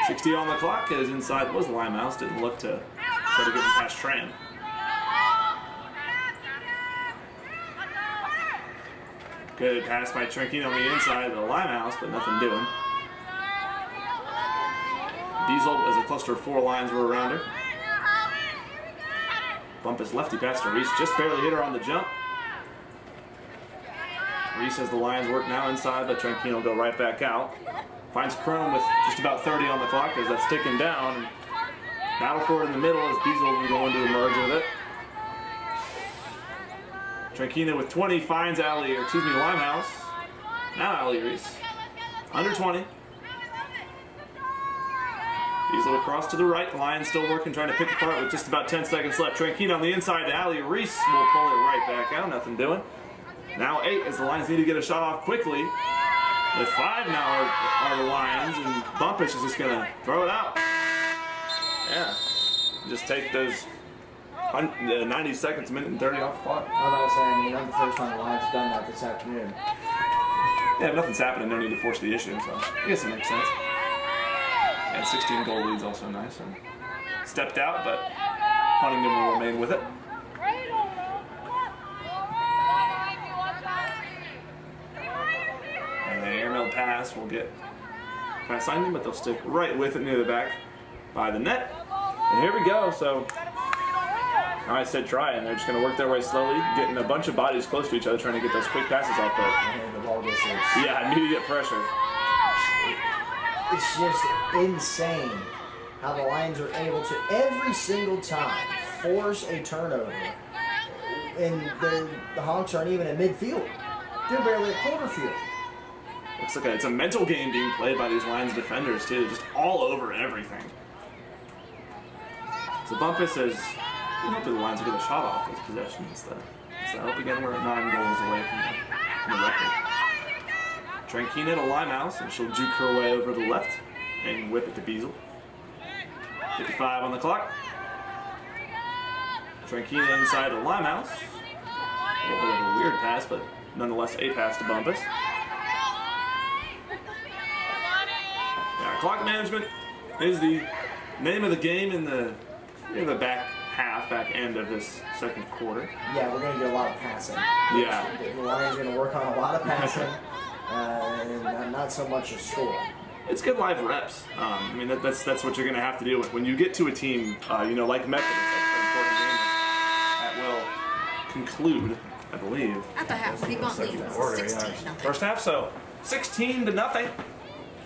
60 on the clock as inside was Limehouse. Didn't look to try to get him past Tran. Good pass by Trankina on the inside of the Limehouse, but nothing doing. Diesel, as a cluster of 4 Lions were around her. Bump his lefty pass to Reese, just barely hit her on the jump. Reese has the Lions work now inside, but Trankina will go right back out. Finds Chrome with just about 30 on the clock as that's ticking down. Battle for it in the middle as Diesel will go into a merge with it. Trankina with 20 finds Limehouse. Now Allie Reese. Under 20. Diesel across to the right. Lions still working, trying to pick apart with just about 10 seconds left. Trankina on the inside to Allie Reese will pull it right back out. Nothing doing. Now 8 as the Lions need to get a shot off quickly. With 5 now are the Lions, and Bumpus is just going to throw it out. Yeah. Just take those 90 seconds, minute and 30 off the clock. I was about to say, I mean, not the first time the Lions have done that this afternoon. Yeah, if nothing's happening, no need to force the issue, so I guess it makes sense. And 16 goal lead's also nice. And stepped out, but Huntingdon will remain with it. And the airmail pass will get past Huntingdon, but they'll stick right with it near the back by the net. And here we go. So I said try, and they're just going to work their way slowly, getting a bunch of bodies close to each other, trying to get those quick passes off. But And the ball gets loose. yeah, immediate pressure. It's just insane how the Lions are able to every single time force a turnover, and the Hawks aren't even at midfield. They're barely at quarter field. Looks like it's a mental game being played by these Lions defenders too, just all over everything. So Bumpus says, hopefully the Lions will get a shot off this possession instead. So I hope again we're 9 goals away from the record. Trankina to Limehouse, and she'll juke her way over to the left and whip it to Beazle. 55 on the clock. Trankina inside to Limehouse. A little bit of a weird pass, but nonetheless a pass to Bumpus. Yeah, clock management is the name of the game in the back end of this second quarter. Yeah, we're going to get a lot of passing. Yeah. The Lions are going to work on a lot of passing, and not so much a score. It's good live reps. I mean, that's what you're going to have to do when you get to a team, like Methodist. That will conclude, I believe. At the half, Piedmont leads 16-0. First half, so 16-0.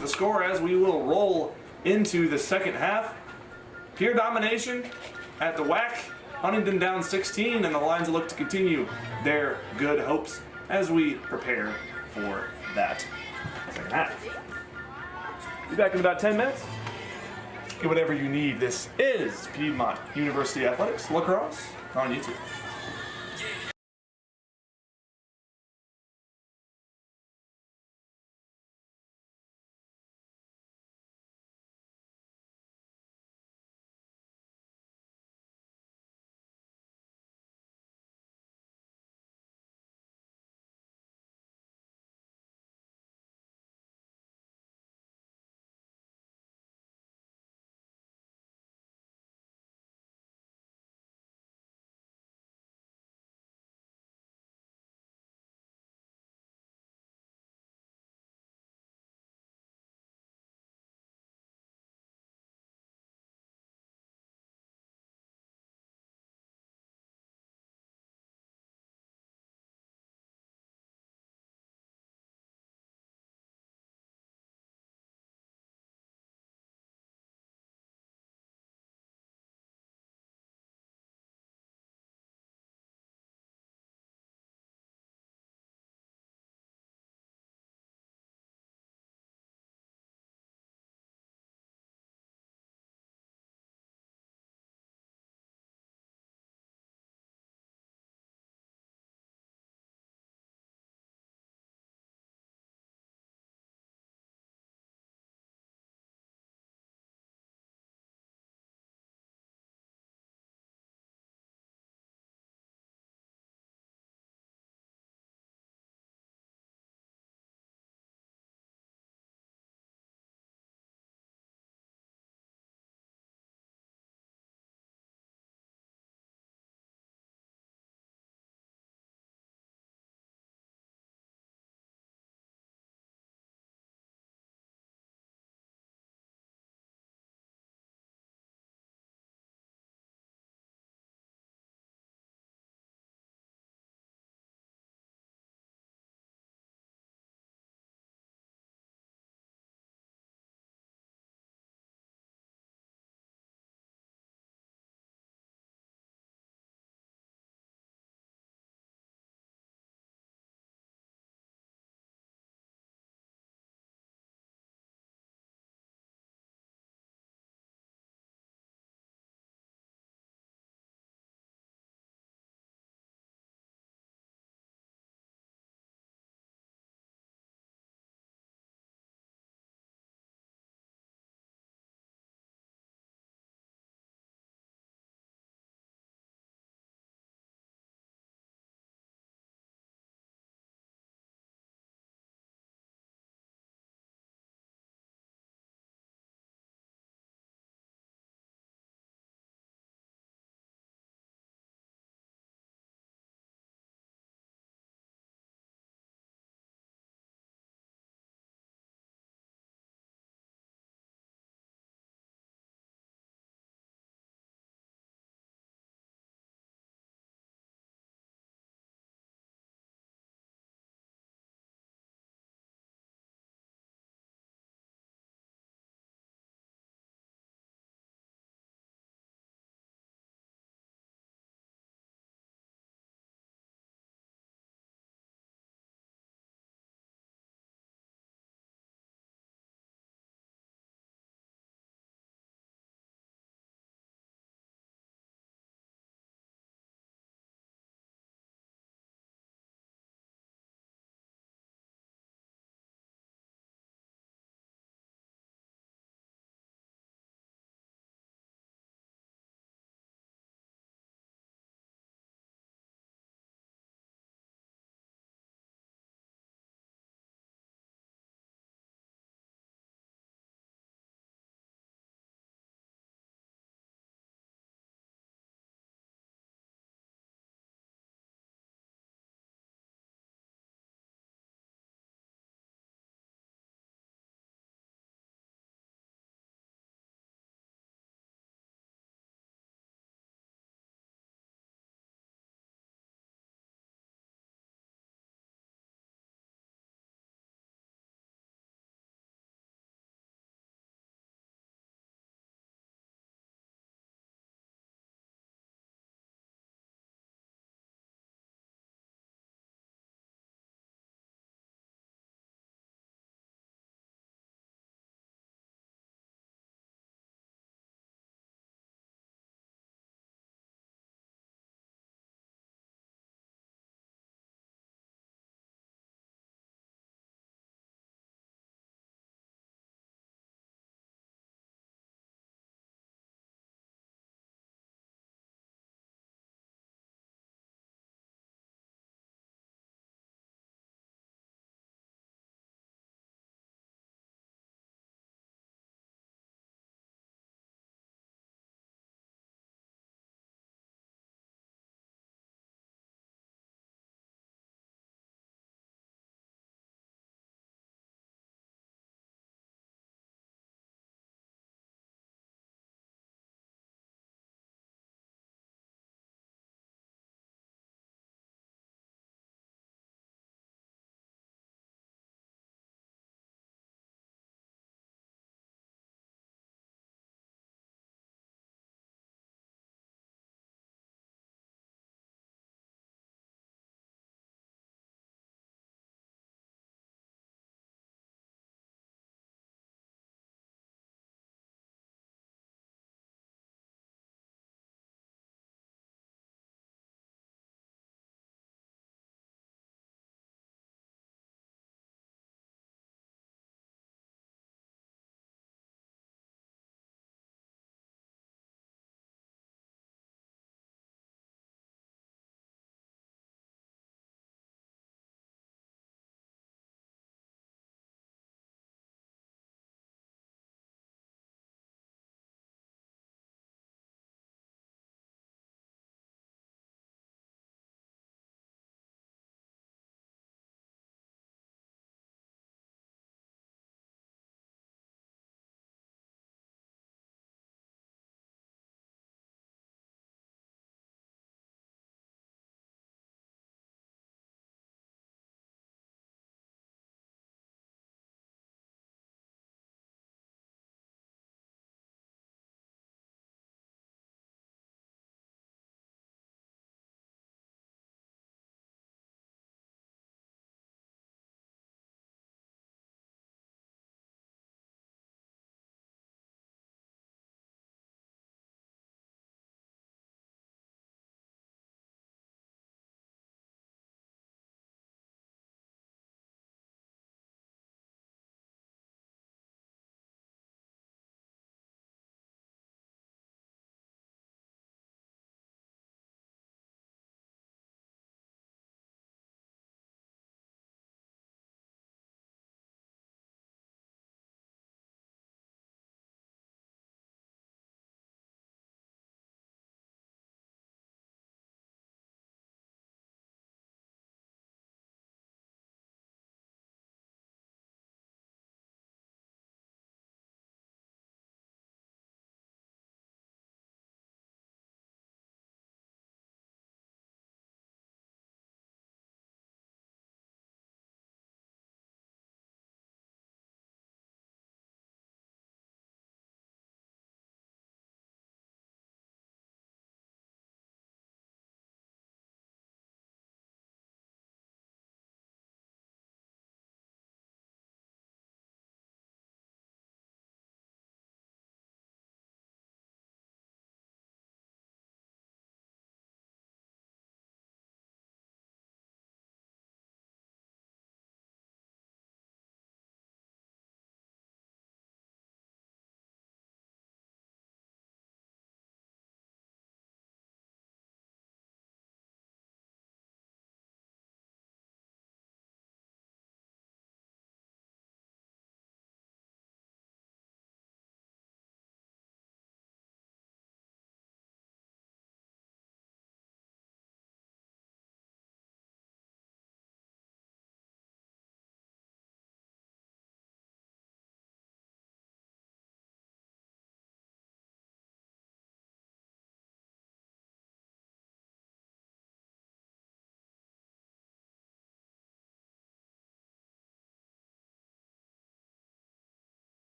The score as we will roll into the second half. Pure domination at the WAC. Huntingdon down 16, and the Lions look to continue their good hopes as we prepare for that second half. Be back in about 10 minutes. Get whatever you need. This is Piedmont University Athletics Lacrosse on YouTube.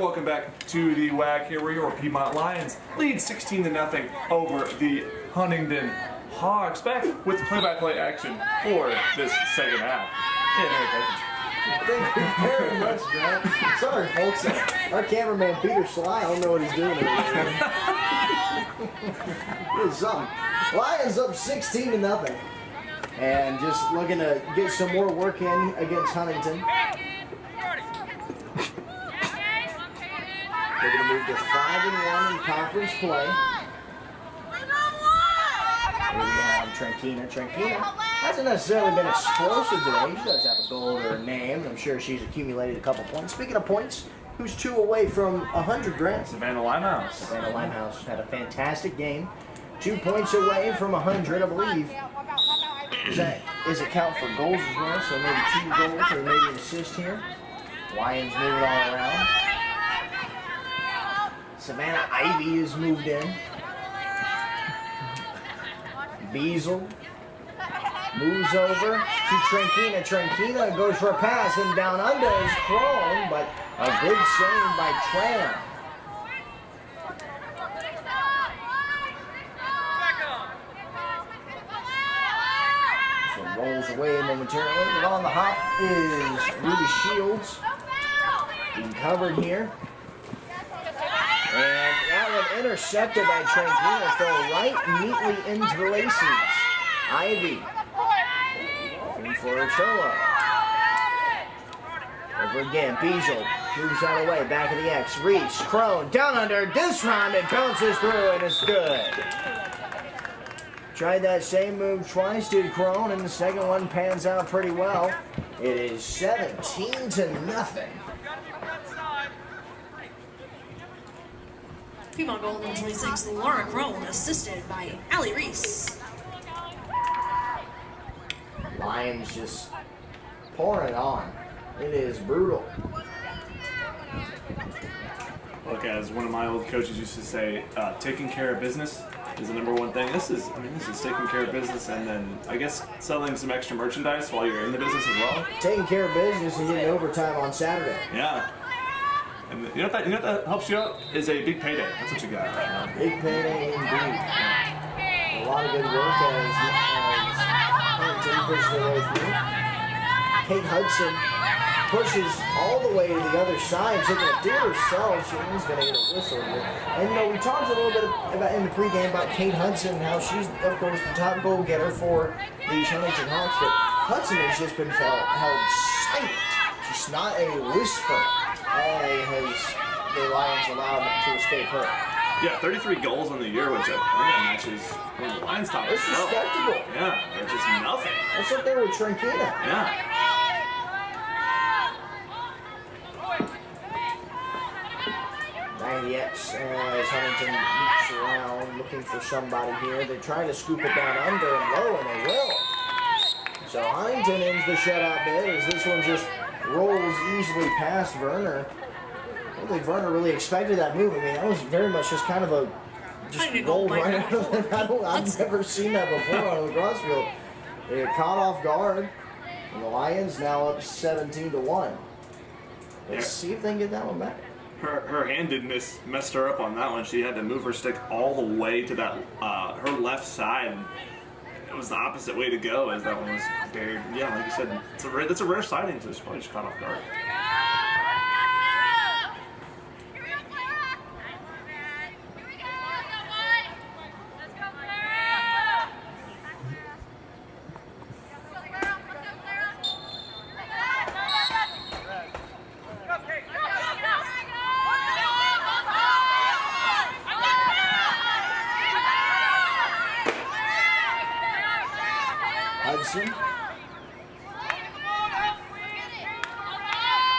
welcome back to the WAG here where your Piedmont Lions lead 16-0 over the Huntingdon Hawks. Back with play-by-play action for this second half. Thank you very much, Grant. Sorry, folks. Our cameraman Peter Sly, I don't know what he's doing over there. It's something. Lions up 16-0. And just looking to get some more work in against Huntingdon. They're going to move to 5-1 in conference play. Here we have Tranquina. Tranquina hasn't necessarily been explosive today. She does have a goal to her name. I'm sure she's accumulated a couple points. Speaking of points, who's 2 away from 100, Grant? Savannah Limehouse. Savannah Limehouse had a fantastic game. 2 points away from 100, I believe. Is it count for goals as well? So maybe 2 goals or maybe an assist here. Lions move it all around. Savannah Ivy is moved in. Beazle moves over to Tranquina. Tranquina goes for a pass and down under is Crone, but a good save by Tran. So rolls away momentarily, but on the hop is Ruby Shields. Being covered here. And that one intercepted by Tranquina, fell right neatly into the laces. Ivy. Looking for Ochoa. Over again, Beazle moves out of the way, back of the X. Reese, Crone, down under. This time it bounces through and it's good. Tried that same move twice, did Crone, and the second one pans out pretty well. It is 17-0. Piedmont goal number 26, Laura Crone, assisted by Allie Reese. Lions just pouring it on. It is brutal. Look, as one of my old coaches used to say, taking care of business is the #1 thing. This is taking care of business, and then I guess selling some extra merchandise while you're in the business as well. Taking care of business and getting overtime on Saturday. Yeah. And you know what that helps you out is a big payday. That's what you got right now. Big payday indeed. A lot of good work as Huntington pushes their way through. Kate Hudson pushes all the way to the other side. She's going to do it herself. She's going to get a whistle here. And you know, we talked a little bit about in the pregame about Kate Hudson, how she's, of course, the top goal getter for the Huntington Hawks. But Hudson has just been held silent. Just not a whisper. Has the Lions allowed to escape her. Yeah, 33 goals on the year, which I think that matches one of the Lions' top. It's respectable. Yeah, it's just nothing. That's up there with Tranquina. Yeah. Back of the X as Huntington loops around looking for somebody here. They try to scoop it down under and low, and they will. So Huntington ends the shutout bid as this one just rolls easily past Werner. I don't think Werner really expected that move. I mean, that was very much just kind of a roll right out of it. I've never seen that before on a lacrosse field. They got caught off guard, and the Lions now up 17-1. Let's see if they can get that one back. Her hand did messed her up on that one. She had to move her stick all the way to that her left side. It was the opposite way to go as that one was buried. Yeah, like you said, it's a rare sighting, so it's probably just caught off guard. Hudson.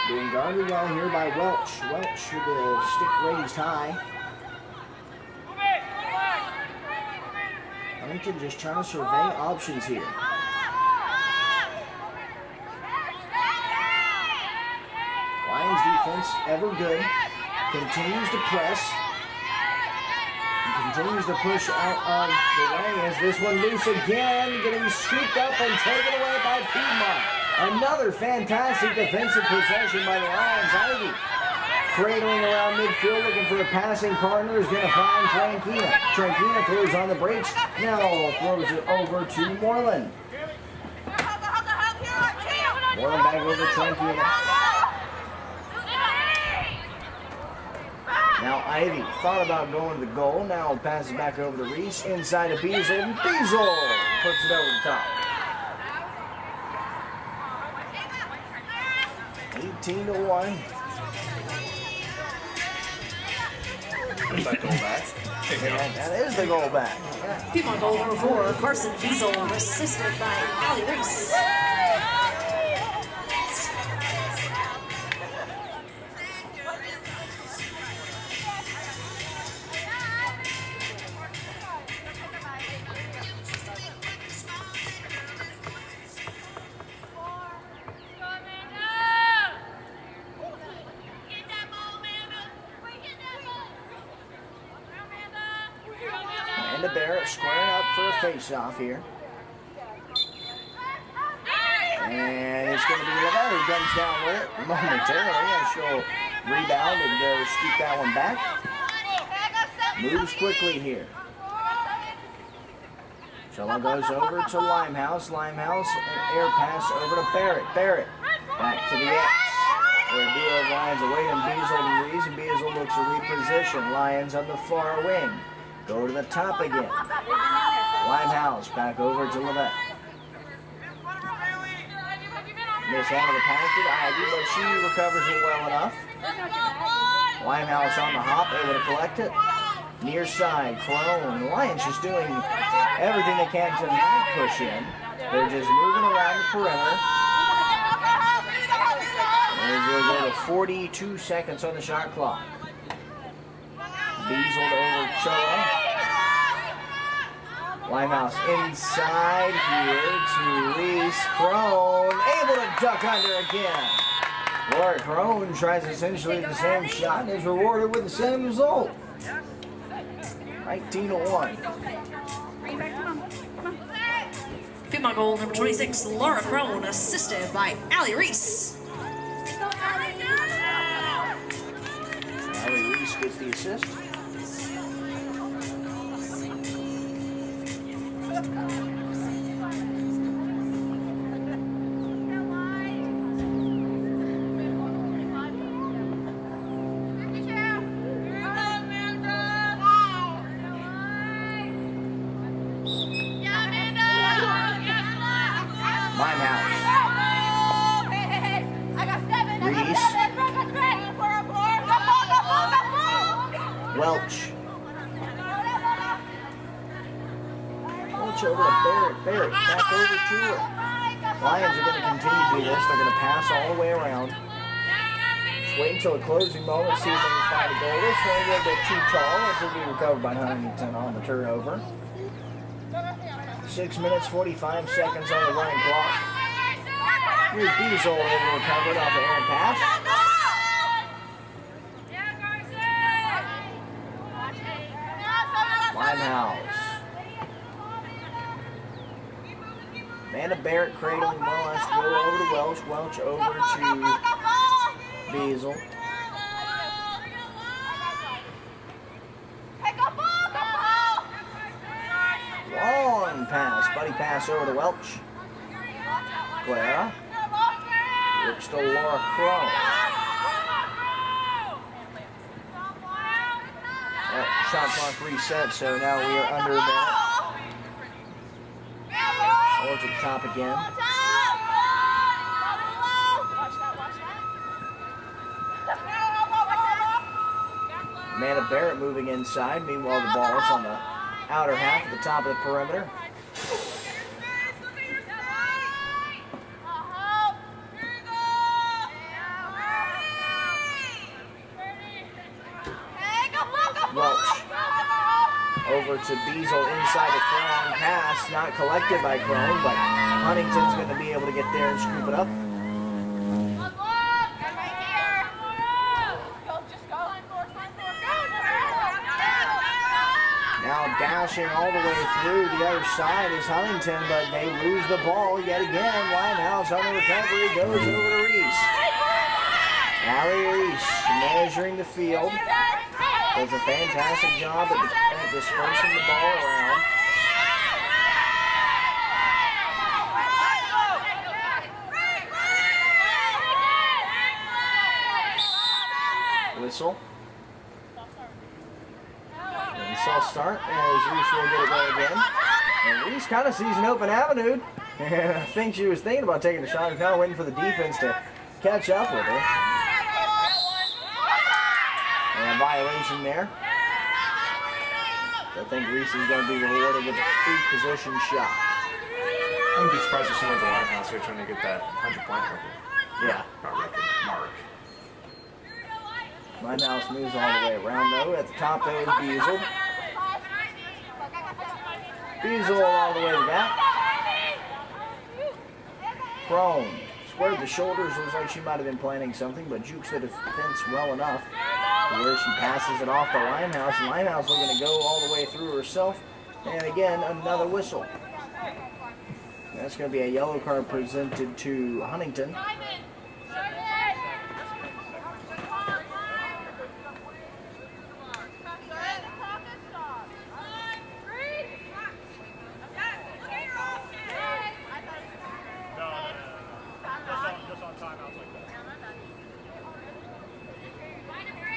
Being guarded well here by Welch. Welch with the stick raised high. Huntington just trying to survey options here. Lions defense ever good. Continues to press. Continues to push out of the way as this one loose again, getting scooped up and taken away by Piedmont. Another fantastic defensive possession by the Lions. Ivy cradling around midfield, looking for a passing partner, is going to find Tranquina. Tranquina throws on the brakes, now throws it over to Moreland. Moreland back over to Tranquina. Now Ivy thought about going to the goal, now passes back over to Reese, inside of Beazle, and Beazle puts it over the top. 18-1. Is that goal back? And that is the goal back. Yeah. Piedmont goal number 4, Carson Beazle, assisted by Allie Reese. Amanda Barrett squaring up for a face-off here. And it's going to be Lavelle who comes down with it momentarily, and she'll rebound and go scoop that one back. Moves quickly here. Shella goes over to Limehouse. Limehouse, an air pass over to Barrett. Barrett back to the X. Where duo of Lions awaiting Beazle and Reese, and Beazle looks to reposition. Lions on the far wing. Go to the top again. Limehouse back over to Levette. Miss out of the pass to Ivy, but she recovers it well enough. Limehouse on the hop, able to collect it. Near side, Crone. The Lions just doing everything they can to not push in. They're just moving around the perimeter. As they go to 42 seconds on the shot clock. Beazle over Choa. Limehouse inside here to Reese. Crone able to duck under again. Laura Crone tries essentially the same shot and is rewarded with the same result. 19-1. Piedmont goal number 26, Laura Crone, assisted by Allie Reese. Allie Reese gets the assist. Welch. Welch over to Barrett. Barrett back over to it. Lions are going to continue to do this. They're going to pass all the way around. Just wait until the closing moment, see if they can find a goal. This one a little bit too tall. It will be recovered by Huntingdon on the turnover. 6 minutes, 45 seconds on the running clock. Here's Beazle able to recover it off the air pass. Limehouse. Amanda Barrett cradling Moss. Go over to Welch. Welch over to Beazle. Long pass. Buddy pass over to Welch. Clara. Looks to Laura Crone. Shot clock reset, so now we are under a minute. Or to the top again. Amanda Barrett moving inside. Meanwhile, the ball is on the outer half of the top of the perimeter. Welch over to Beazle inside the Crone. Pass not collected by Crone, but Huntington's going to be able to get there and scoop it up. Now dashing all the way through the other side is Huntingdon, but they lose the ball yet again. Limehouse on the recovery goes over to Reese. Allie Reese measuring the field. Does a fantastic job at dispersing the ball around. Whistle. And false start as Reese will get it going again. And Reese kind of sees an open avenue. And I think she was thinking about taking a shot and kind of waiting for the defense to catch up with her. And a violation there. I think Reese is going to be rewarded with a free position shot. I wouldn't be surprised if she went to Limehouse here trying to get that 100-point record. Yeah. Not record, mark. Limehouse moves all the way around though. At the top there is Beazle. Beazle all the way to that. Crone squared the shoulders. Looks like she might have been planning something, but jukes the defense well enough to where she passes it off to Limehouse. And Limehouse looking to go all the way through herself. And again, another whistle. That's going to be a yellow card presented to Huntingdon.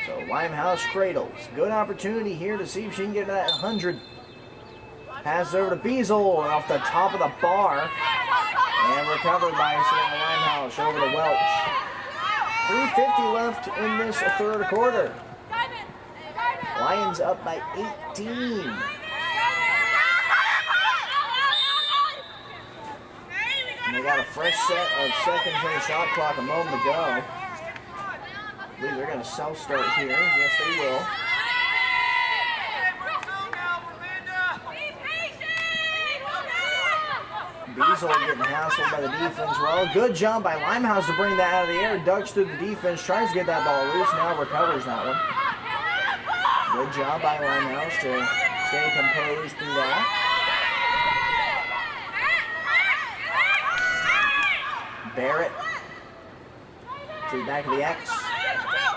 So Limehouse cradles. Good opportunity here to see if she can get that 100. Pass over to Beazle off the top of the bar. And recovered by Limehouse over to Welch. 3:50 left in this third quarter. Lions up by 18. And they got a fresh set of seconds on the shot clock a moment ago. I believe they're going to self-start here. Yes, they will. Beazle getting hassled by the defense. Well, good job by Limehouse to bring that out of the air. Ducks through the defense, tries to get that ball loose. Now recovers that one. Good job by Limehouse to stay composed through that. Barrett to the back of the X.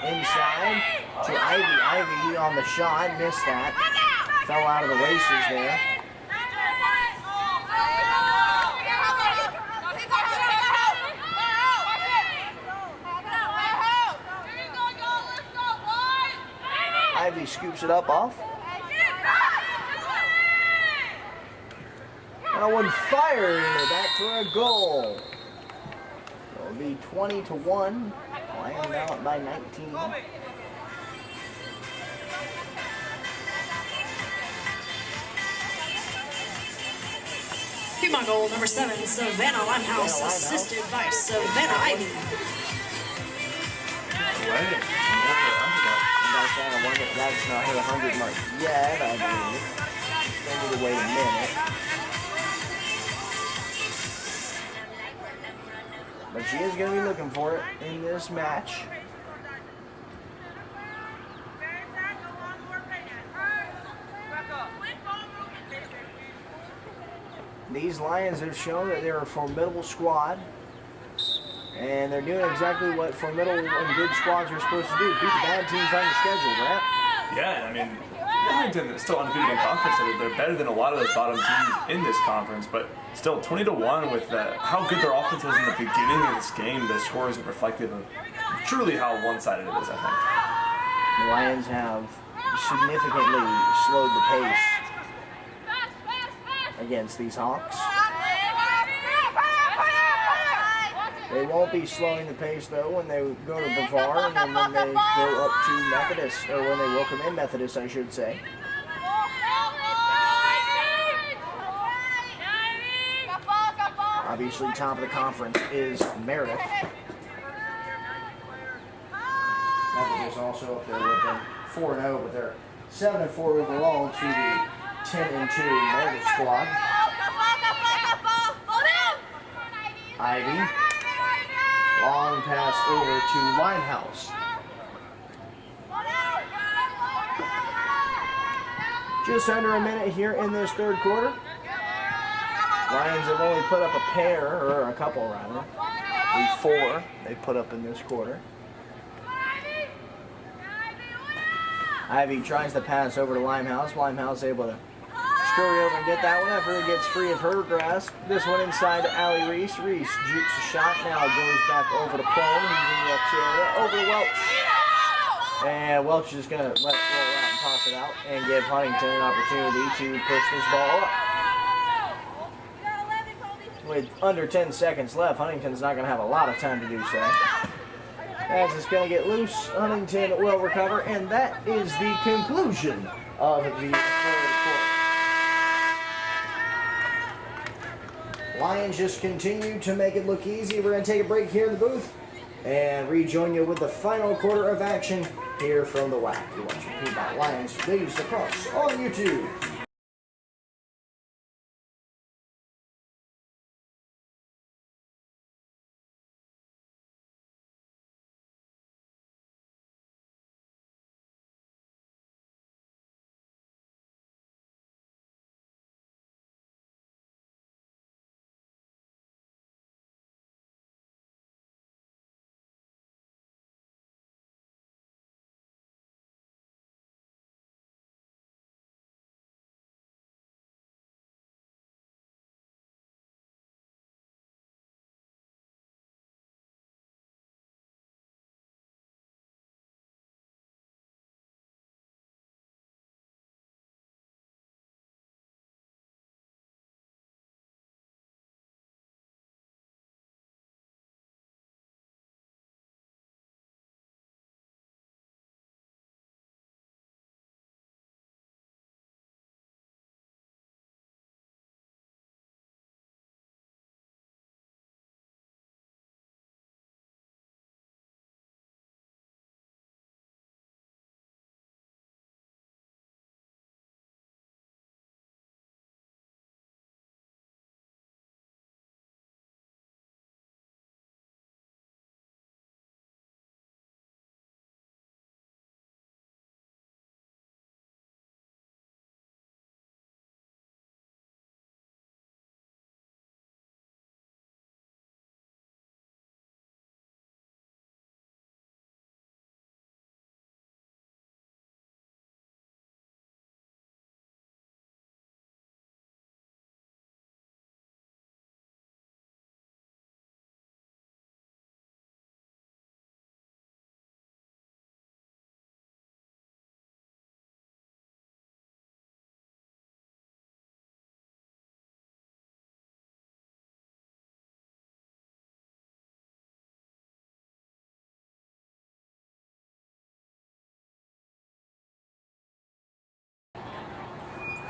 Inside to Ivy. Ivy on the shot. Missed that. Fell out of the races there. Ivy scoops it up off. That one fired back for a goal. It'll be 20-1. Lions now up by 19. Piedmont goal number 7, Savannah Limehouse, assisted by Savannah Ivy. That's not hit 100 mark yet, I believe. Still need to wait a minute. But she is going to be looking for it in this match. These Lions have shown that they're a formidable squad. And they're doing exactly what formidable and good squads are supposed to do. Beat the bad teams on the schedule, right? Yeah, I mean, Huntington is still undefeated in conference, so they're better than a lot of those bottom teams in this conference, but still 20-1 with how good their offense was in the beginning of this game. The score isn't reflective of truly how one-sided it is, I think. The Lions have significantly slowed the pace against these Hawks. They won't be slowing the pace though when they go to Brevard and then when they go up to Methodist, or when they welcome in Methodist, I should say. Obviously, top of the conference is Meredith. Methodist also up there with them 4-0, but they're 7-4 overall to the 10-2 Meredith squad. Ivy. Long pass over to Limehouse. Just under a minute here in this third quarter. Lions have only put up a pair, or a couple rather. The 4 they put up in this quarter. Ivy tries to pass over to Limehouse. Limehouse able to scurry over and get that one after it gets free of her grasp. This one inside to Allie Reese. Reese jukes a shot. Now goes back over to Plone. He's in the X area. Over to Welch. And Welch is just going to let it roll out and toss it out and give Huntington an opportunity to push this ball up. With under 10 seconds left, Huntington's not going to have a lot of time to do so. As it's going to get loose, Huntington will recover, and that is the conclusion of the third quarter. Lions just continue to make it look easy. We're going to take a break here in the booth and rejoin you with the final quarter of action here from the WAC. You're watching Piedmont Lions Ladies Lacrosse on YouTube.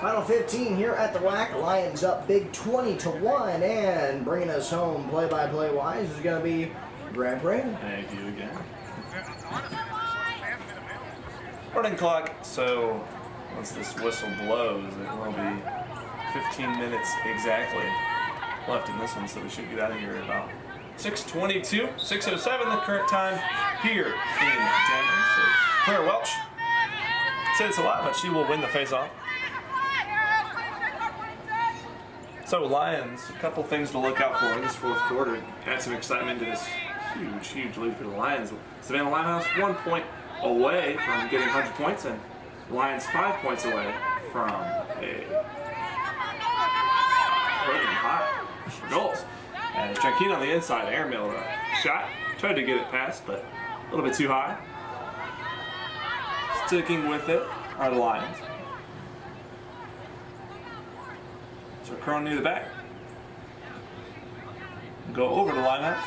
Final 15 here at the WAC. Lions up big 20-1, and bringing us home play-by-play wise is going to be Grant Brand. Thank you again. Running clock, so once this whistle blows, it will be 15 minutes exactly left in this one, so we should get out of here at about 6:22, 6:07 the current time here in Denver. So Claire Welch said it's a lot, but she will win the face-off. So Lions, a couple things to look out for in this fourth quarter. Add some excitement to this huge lead for the Lions. Savannah Limehouse 1 point away from getting 100 points, and Lions 5 points away from a high for goals. And Tranquina on the inside airmailed a shot. Tried to get it past, but a little bit too high. Sticking with it are the Lions. So Crone near the back. Go over to Limehouse.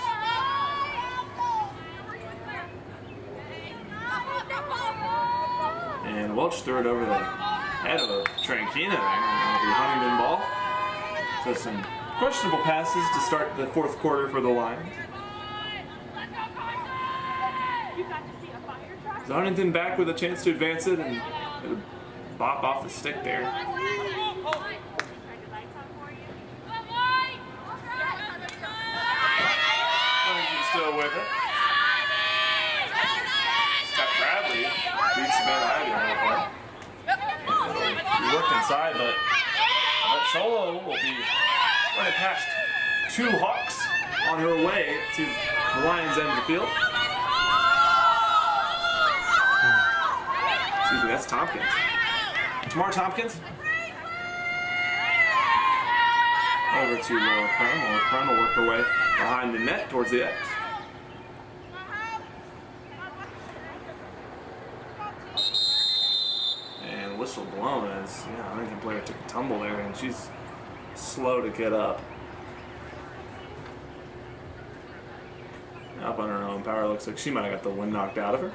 And Welch threw it over the head of Tranquina there. The Huntingdon ball. So some questionable passes to start the fourth quarter for the Lions. So Huntingdon back with a chance to advance it, and it'll bop off the stick there. Still with it. Scott Bradley beats Savannah Ivy on the play. He worked inside, but Cholo will be running past two Hawks on her way to the Lions' end of the field. Excuse me, that's Tompkins. Tamar Tompkins. Over to Laura Crum. Laura Crum will work her way behind the net towards the X. And whistle blown as, yeah, Huntington player took a tumble there, and she's slow to get up. Up on her own power, looks like she might have got the wind knocked out of her.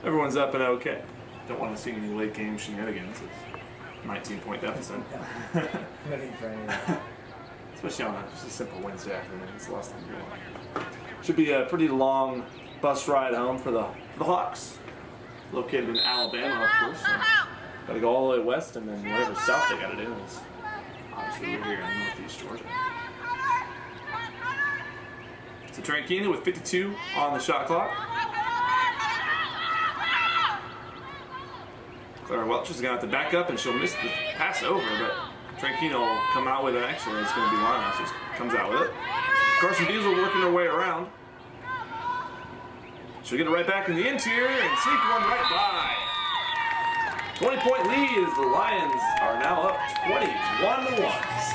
Everyone's up and okay. Don't want to see any late game shenanigans. It's 19-point deficit. Nothing for anything. Especially on just a simple Wednesday afternoon. It's the last time you want. Should be a pretty long bus ride home for the Hawks. Located in Alabama, of course. So gotta go all the way west, and then whatever south they gotta do is obviously we're here in northeast Georgia. So Tranquina with 52 on the shot clock. Clara Welch is going to have to back up, and she'll miss the pass over, but Tranquina will come out with it. Actually, it's going to be Limehouse who comes out with it. Carson Diesel working her way around. She'll get it right back in the interior and sneak one right by. 20-point lead as the Lions are now up 21-1.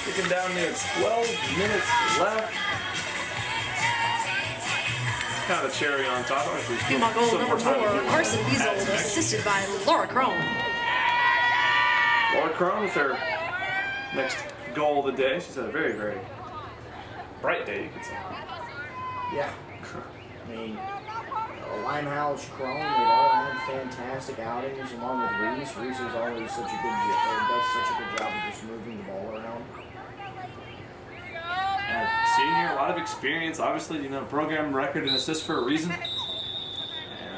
Kicking down near 12 minutes left. Kind of a cherry on top. Piedmont goal number 4, Carson Diesel, assisted by Laura Crone. Laura Crone with her next goal of the day. She's had a very, very bright day, you could say. Yeah. I mean, Limehouse, Crone, they've all had fantastic outings along with Reese. Reese is always does such a good job of just moving the ball around. Senior, a lot of experience. Obviously, you know, program record and assist for a reason. And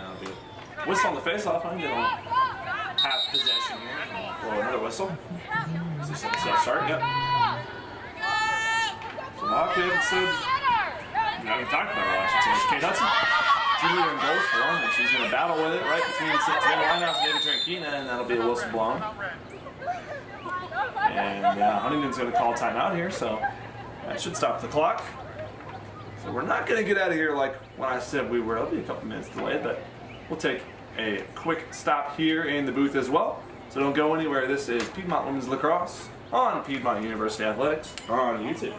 it'll be a whistle on the face-off. I'm going to half possession here. Blow another whistle. So it's a start, yep. So Mock, we haven't said, we haven't talked about her, I should say. Kate Hudson, team leader in goals for them, and she's going to battle with it right between Savannah Linehouse and David Tranquina, and that'll be a whistle blown. And Huntington's going to call timeout here, so that should stop the clock. So we're not going to get out of here like when I said we were. It'll be a couple minutes delayed, but we'll take a quick stop here in the booth as well. So don't go anywhere. This is Piedmont Women's Lacrosse on Piedmont University Athletics on YouTube.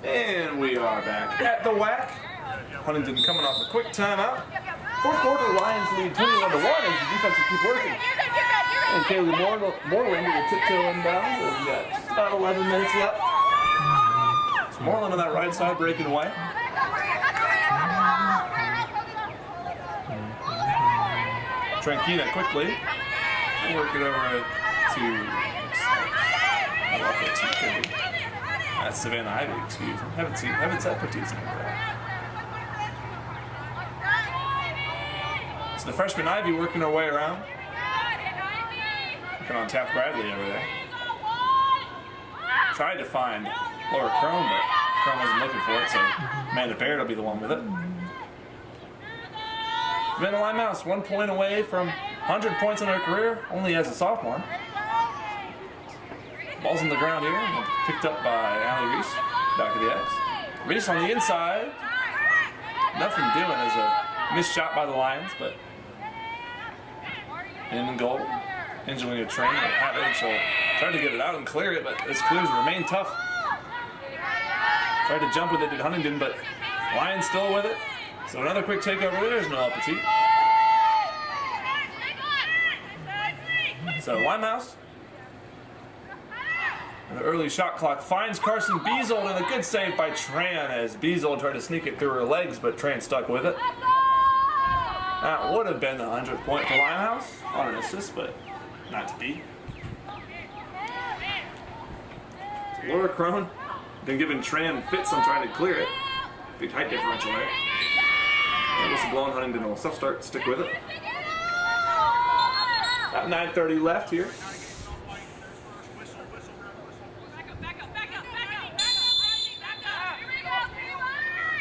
And we are back at the WAC. Huntington coming off a quick timeout. Fourth quarter, Lions lead 21-1 as the defense will keep working. And Kaylee Moreland will tiptoe inbound. We've got just about 11 minutes left. So Moreland on that right side breaking away. Tranquina quickly. Work it over to. That's Savannah Ivy, excuse me. Haven't said Petit's name right. So the freshman Ivy working her way around. Working on Taft Bradley over there. Tried to find Laura Crone, but Crone wasn't looking for it, so Amanda Baird will be the one with it. Savannah Limehouse 1 point away from 100 points in her career, only as a sophomore. Ball's on the ground here, picked up by Allie Reese, back of the X. Reese on the inside. Nothing doing as a missed shot by the Lions, but in goal. Angelina Train with half inch, so tried to get it out and clear it, but its clears remain tough. Tried to jump with it at Huntingdon, but Lions still with it. So another quick takeover there is Noelle Petit. So Limehouse. And the early shot clock finds Carson Beazold, and a good save by Tran as Beazold tried to sneak it through her legs, but Tran stuck with it. That would have been the 100th point for Limehouse on an assist, but not to be. So Laura Crone been giving Tran fits on trying to clear it. Big height differential there. And whistle blowing, Huntingdon will self-start, stick with it. About 9:30 left here.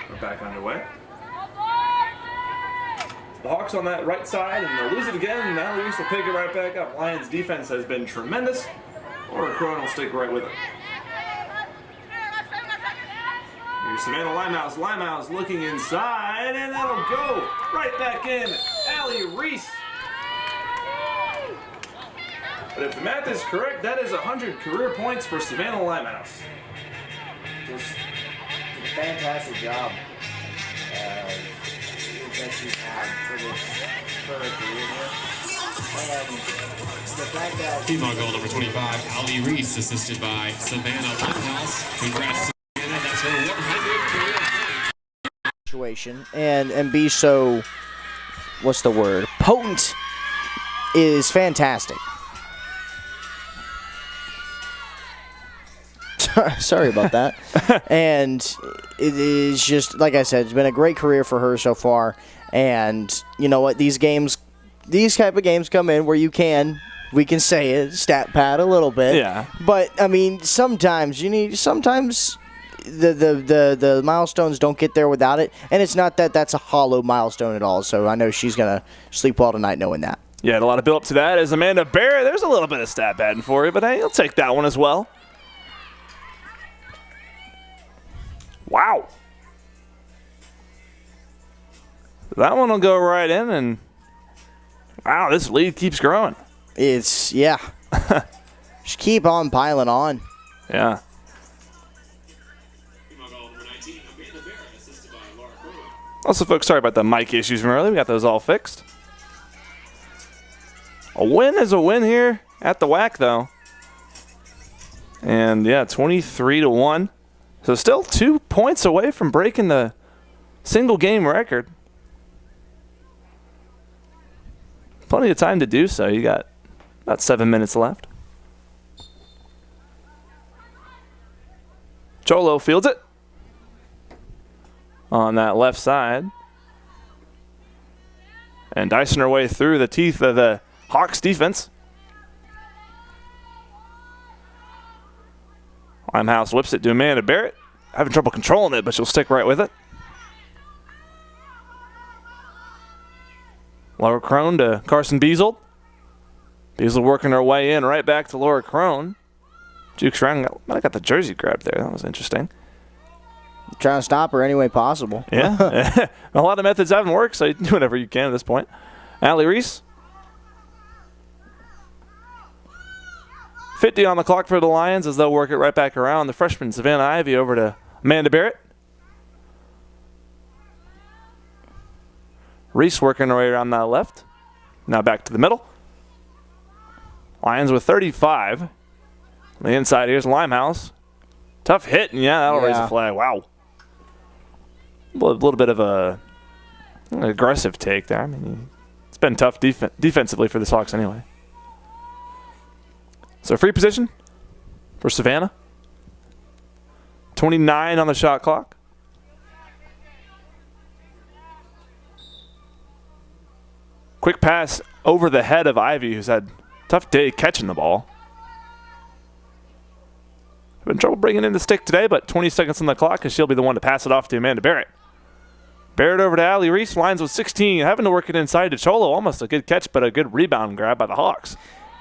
We're back underway. The Hawks on that right side, and they'll lose it again, and now Reese will pick it right back up. Lions defense has been tremendous. Laura Crone will stick right with it. Here's Savannah Limehouse. Limehouse looking inside, and that'll go right back in. Allie Reese. But if the math is correct, that is 100 career points for Savannah Limehouse. Just a fantastic job that she's had for her career here. And the fact that Piedmont goal number 25, Ali Reese, assisted by Savannah Limehouse. Congrats to Savannah. That's her 100 career situation and be so, what's the word, potent is fantastic. Sorry about that. And it is just, like I said, it's been a great career for her so far. And you know what? These type of games come in where we can say it, stat pad a little bit. Yeah. But, I mean, sometimes the milestones don't get there without it. And it's not that that's a hollow milestone at all. So I know she's going to sleep well tonight knowing that. Yeah, a lot of build up to that as Amanda Barrett. There's a little bit of stat padding for you, but hey, I'll take that one as well. Wow. That one will go right in, and wow, this lead keeps growing. It's, yeah. Just keep on piling on. Yeah. Also, folks, sorry about the mic issues from earlier. We got those all fixed. A win is a win here at the WAC, though. And, yeah, 23-1. So still 2 points away from breaking the single-game record. Plenty of time to do so. You got about 7 minutes left. Cholo fields it on that left side. And dicing her way through the teeth of the Hawks defense. Limehouse whips it to Amanda Barrett. Having trouble controlling it, but she'll stick right with it. Laura Crone to Carson Beazold. Beazold working her way in right back to Laura Crone. Jukes around. Might have got the jersey grabbed there. That was interesting. Trying to stop her any way possible. Yeah. A lot of methods haven't worked, so you do whatever you can at this point. Allie Reese. 50 on the clock for the Lions as they'll work it right back around. The freshman Savannah Ivy over to Amanda Barrett. Reese working her way around that left. Now back to the middle. Lions with 35. On the inside here's Limehouse. Tough hit, and yeah, that'll raise a flag. Wow. A little bit of an aggressive take there. I mean, it's been tough defensively for the Hawks anyway. So free position for Savannah. 29 on the shot clock. Quick pass over the head of Ivy, who's had a tough day catching the ball. Having trouble bringing in the stick today, but 20 seconds on the clock, and she'll be the one to pass it off to Amanda Barrett. Barrett over to Allie Reese, lines with 16, having to work it inside to Cholo. Almost a good catch, but a good rebound grab by the Hawks.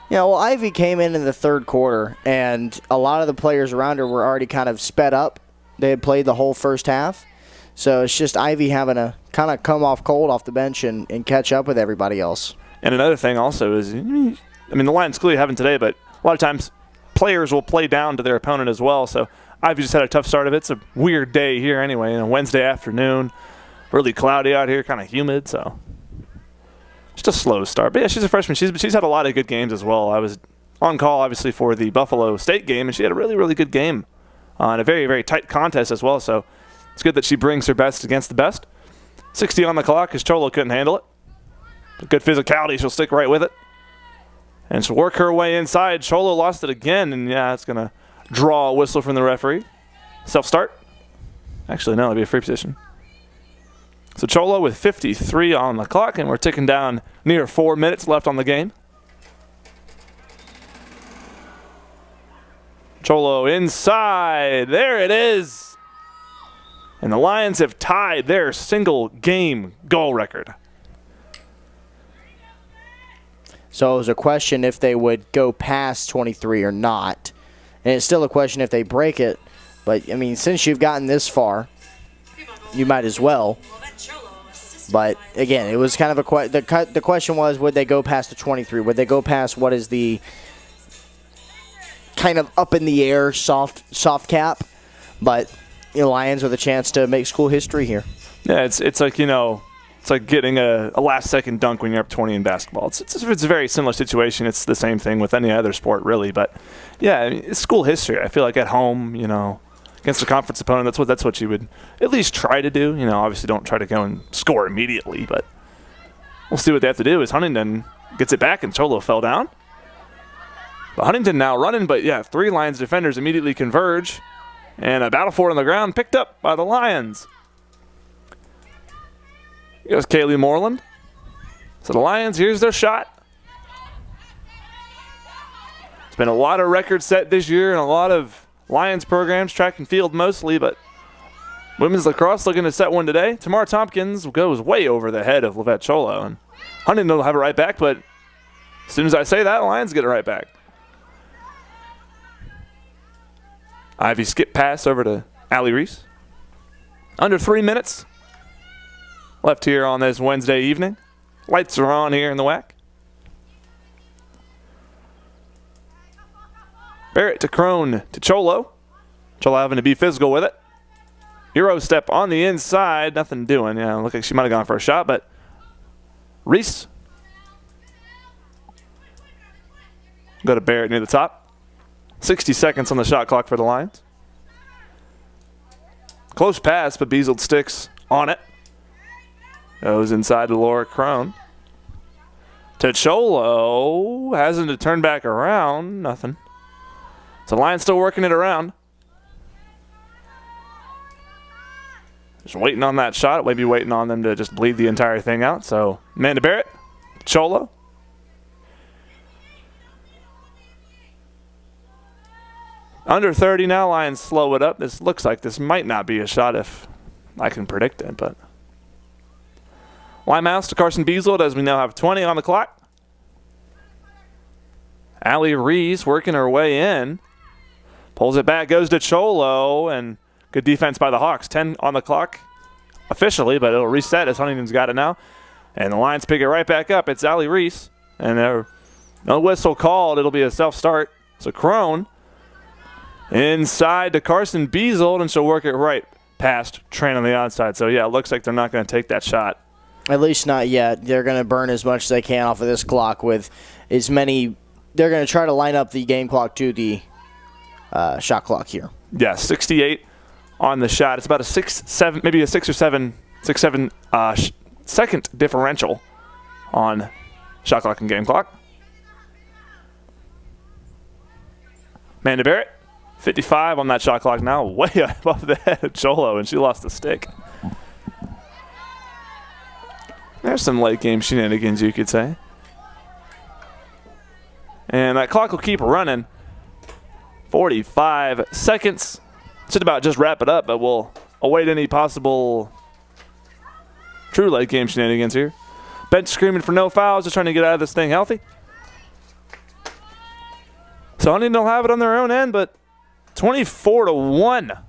Yeah, well, Ivy came in the third quarter, and a lot of the players around her were already kind of sped up. They had played the whole first half. So it's just Ivy having to kind of come off cold off the bench and catch up with everybody else. And another thing also is, I mean, the Lions clearly haven't today, but a lot of times players will play down to their opponent as well. So Ivy just had a tough start of it. It's a weird day here anyway, Wednesday afternoon. Really cloudy out here, kind of humid, so just a slow start. But yeah, she's a freshman. She's had a lot of good games as well. I was on call, obviously, for the Buffalo State game, and she had a really, really good game in a very, very tight contest as well. So it's good that she brings her best against the best. 60 on the clock because Cholo couldn't handle it. Good physicality, she'll stick right with it. And she'll work her way inside. Cholo lost it again, and yeah, it's going to draw a whistle from the referee. Self-start. Actually, no, it'll be a free position. So Cholo with 53 on the clock, and we're ticking down near 4 minutes left on the game. Cholo inside. There it is. And the Lions have tied their single game goal record. So it was a question if they would go past 23 or not. And it's still a question if they break it. But, I mean, since you've gotten this far, you might as well. But, again, it was kind of the question was, would they go past the 23? Would they go past what is the kind of up in the air soft cap? But the Lions with a chance to make school history here. Yeah, it's like, it's like getting a last-second dunk when you're up 20 in basketball. It's a very similar situation. It's the same thing with any other sport, really. But, yeah, I mean, it's school history. I feel like at home, against a conference opponent, that's what you would at least try to do. Obviously don't try to go and score immediately, but we'll see what they have to do as Huntingdon gets it back and Cholo fell down. But Huntingdon now running, but yeah, 3 Lions defenders immediately converge. And a battle for it on the ground picked up by the Lions. Here goes Kaylee Moreland. So the Lions, here's their shot. It's been a lot of records set this year and a lot of Lions programs, track and field mostly, but women's lacrosse looking to set one today. Tamara Tompkins goes way over the head of Lavette Cholo. And Huntingdon will have it right back, but as soon as I say that, Lions get it right back. Ivy skip pass over to Allie Reese. Under 3 minutes left here on this Wednesday evening. Lights are on here in the WAC. Barrett to Crone to Cholo. Cholo having to be physical with it. Euro step on the inside. Nothing doing. Yeah, look like she might have gone for a shot, but Reese. Go to Barrett near the top. 60 seconds on the shot clock for the Lions. Close pass, but Beazled sticks on it. Goes inside to Laura Crone. To Cholo. Hasn't to turn back around. Nothing. So Lions still working it around. Just waiting on that shot. Maybe waiting on them to just bleed the entire thing out. So Amanda Barrett. Cholo. Under 30 now, Lions slow it up. This looks like this might not be a shot if I can predict it, but Limehouse to Carson Beazled as we now have 20 on the clock. Allie Reese working her way in. Pulls it back, goes to Cholo, and good defense by the Hawks. 10 on the clock officially, but it'll reset as Huntington's got it now. And the Lions pick it right back up. It's Allie Reese, and no whistle called. It'll be a self-start. So Crone inside to Carson Beazled, and she'll work it right past Train on the outside. So, yeah, it looks like they're not going to take that shot. At least not yet. They're going to burn as much as they can off of this clock with as many. They're going to try to line up the game clock to the shot clock here. Yeah, 68 on the shot. It's about a 6 or 7 second differential on shot clock and game clock. Amanda Barrett, 55 on that shot clock now, way above the head of Cholo, and she lost the stick. There's some late game shenanigans, you could say. And that clock will keep running. 45 seconds. Should about just wrap it up, but we'll await any possible true late game shenanigans here. Bench screaming for no fouls, just trying to get out of this thing healthy. So Huntingdon will have it on their own end, but 24-1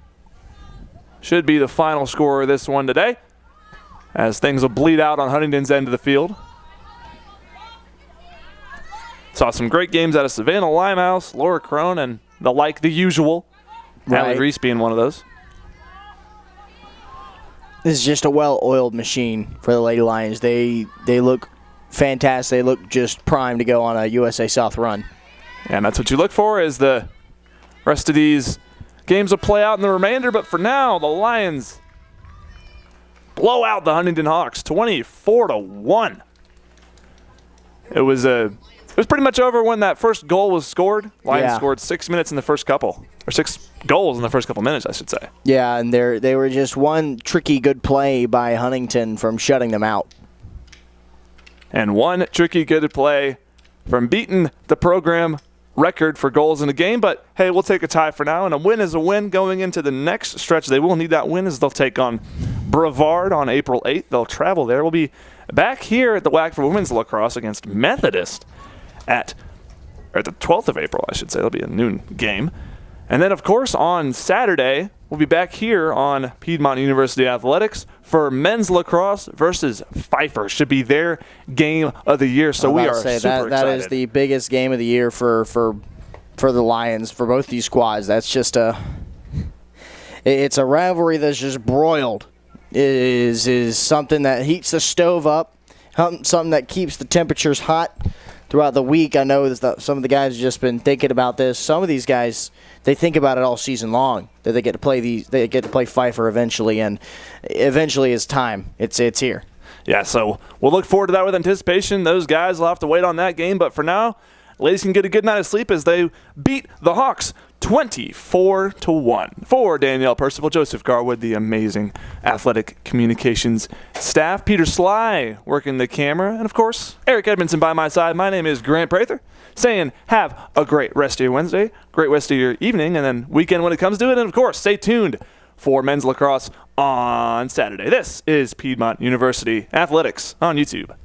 should be the final score of this one today, as things will bleed out on Huntingdon's end of the field. Saw some great games out of Savannah Limehouse, Laura Crone, and the usual. Right. Allie Reese being one of those. This is just a well-oiled machine for the Lady Lions. They look fantastic. They look just primed to go on a USA South run. And that's what you look for, is the rest of these games will play out in the remainder. But for now, the Lions blow out the Huntingdon Hawks 24-1. It was pretty much over when that first goal was scored. Lions scored 6 minutes in the first couple, or 6 goals in the first couple minutes, I should say. Yeah, and they were just one tricky good play by Huntingdon from shutting them out. And one tricky good play from beating the program record for goals in a game. But, hey, we'll take a tie for now, and a win is a win going into the next stretch. They will need that win as they'll take on Brevard on April 8th. They'll travel there. We'll be back here at the WAC for women's lacrosse against Methodist at the 12th of April, I should say. It'll be a noon game. And then, of course, on Saturday, we'll be back here on Piedmont University Athletics for men's lacrosse versus Pfeiffer. Should be their game of the year, so we are super excited. That is the biggest game of the year for the Lions, for both these squads. That's just it's a rivalry that's just broiled. It is something that heats the stove up, something that keeps the temperatures hot throughout the week. I know that some of the guys have just been thinking about this. Some of these guys, they think about it all season long, that they get to play Pfeiffer eventually, and eventually it's time. It's here. Yeah, so we'll look forward to that with anticipation. Those guys will have to wait on that game, but for now, ladies can get a good night of sleep as they beat the Hawks 24-1. For Danielle Percival, Joseph Garwood, the amazing athletic communications staff, Peter Sly working the camera, and of course, Eric Edmondson by my side. My name is Grant Prather, saying have a great rest of your Wednesday, great rest of your evening, and then weekend when it comes to it. And of course, stay tuned for men's lacrosse on Saturday. This is Piedmont University Athletics on YouTube.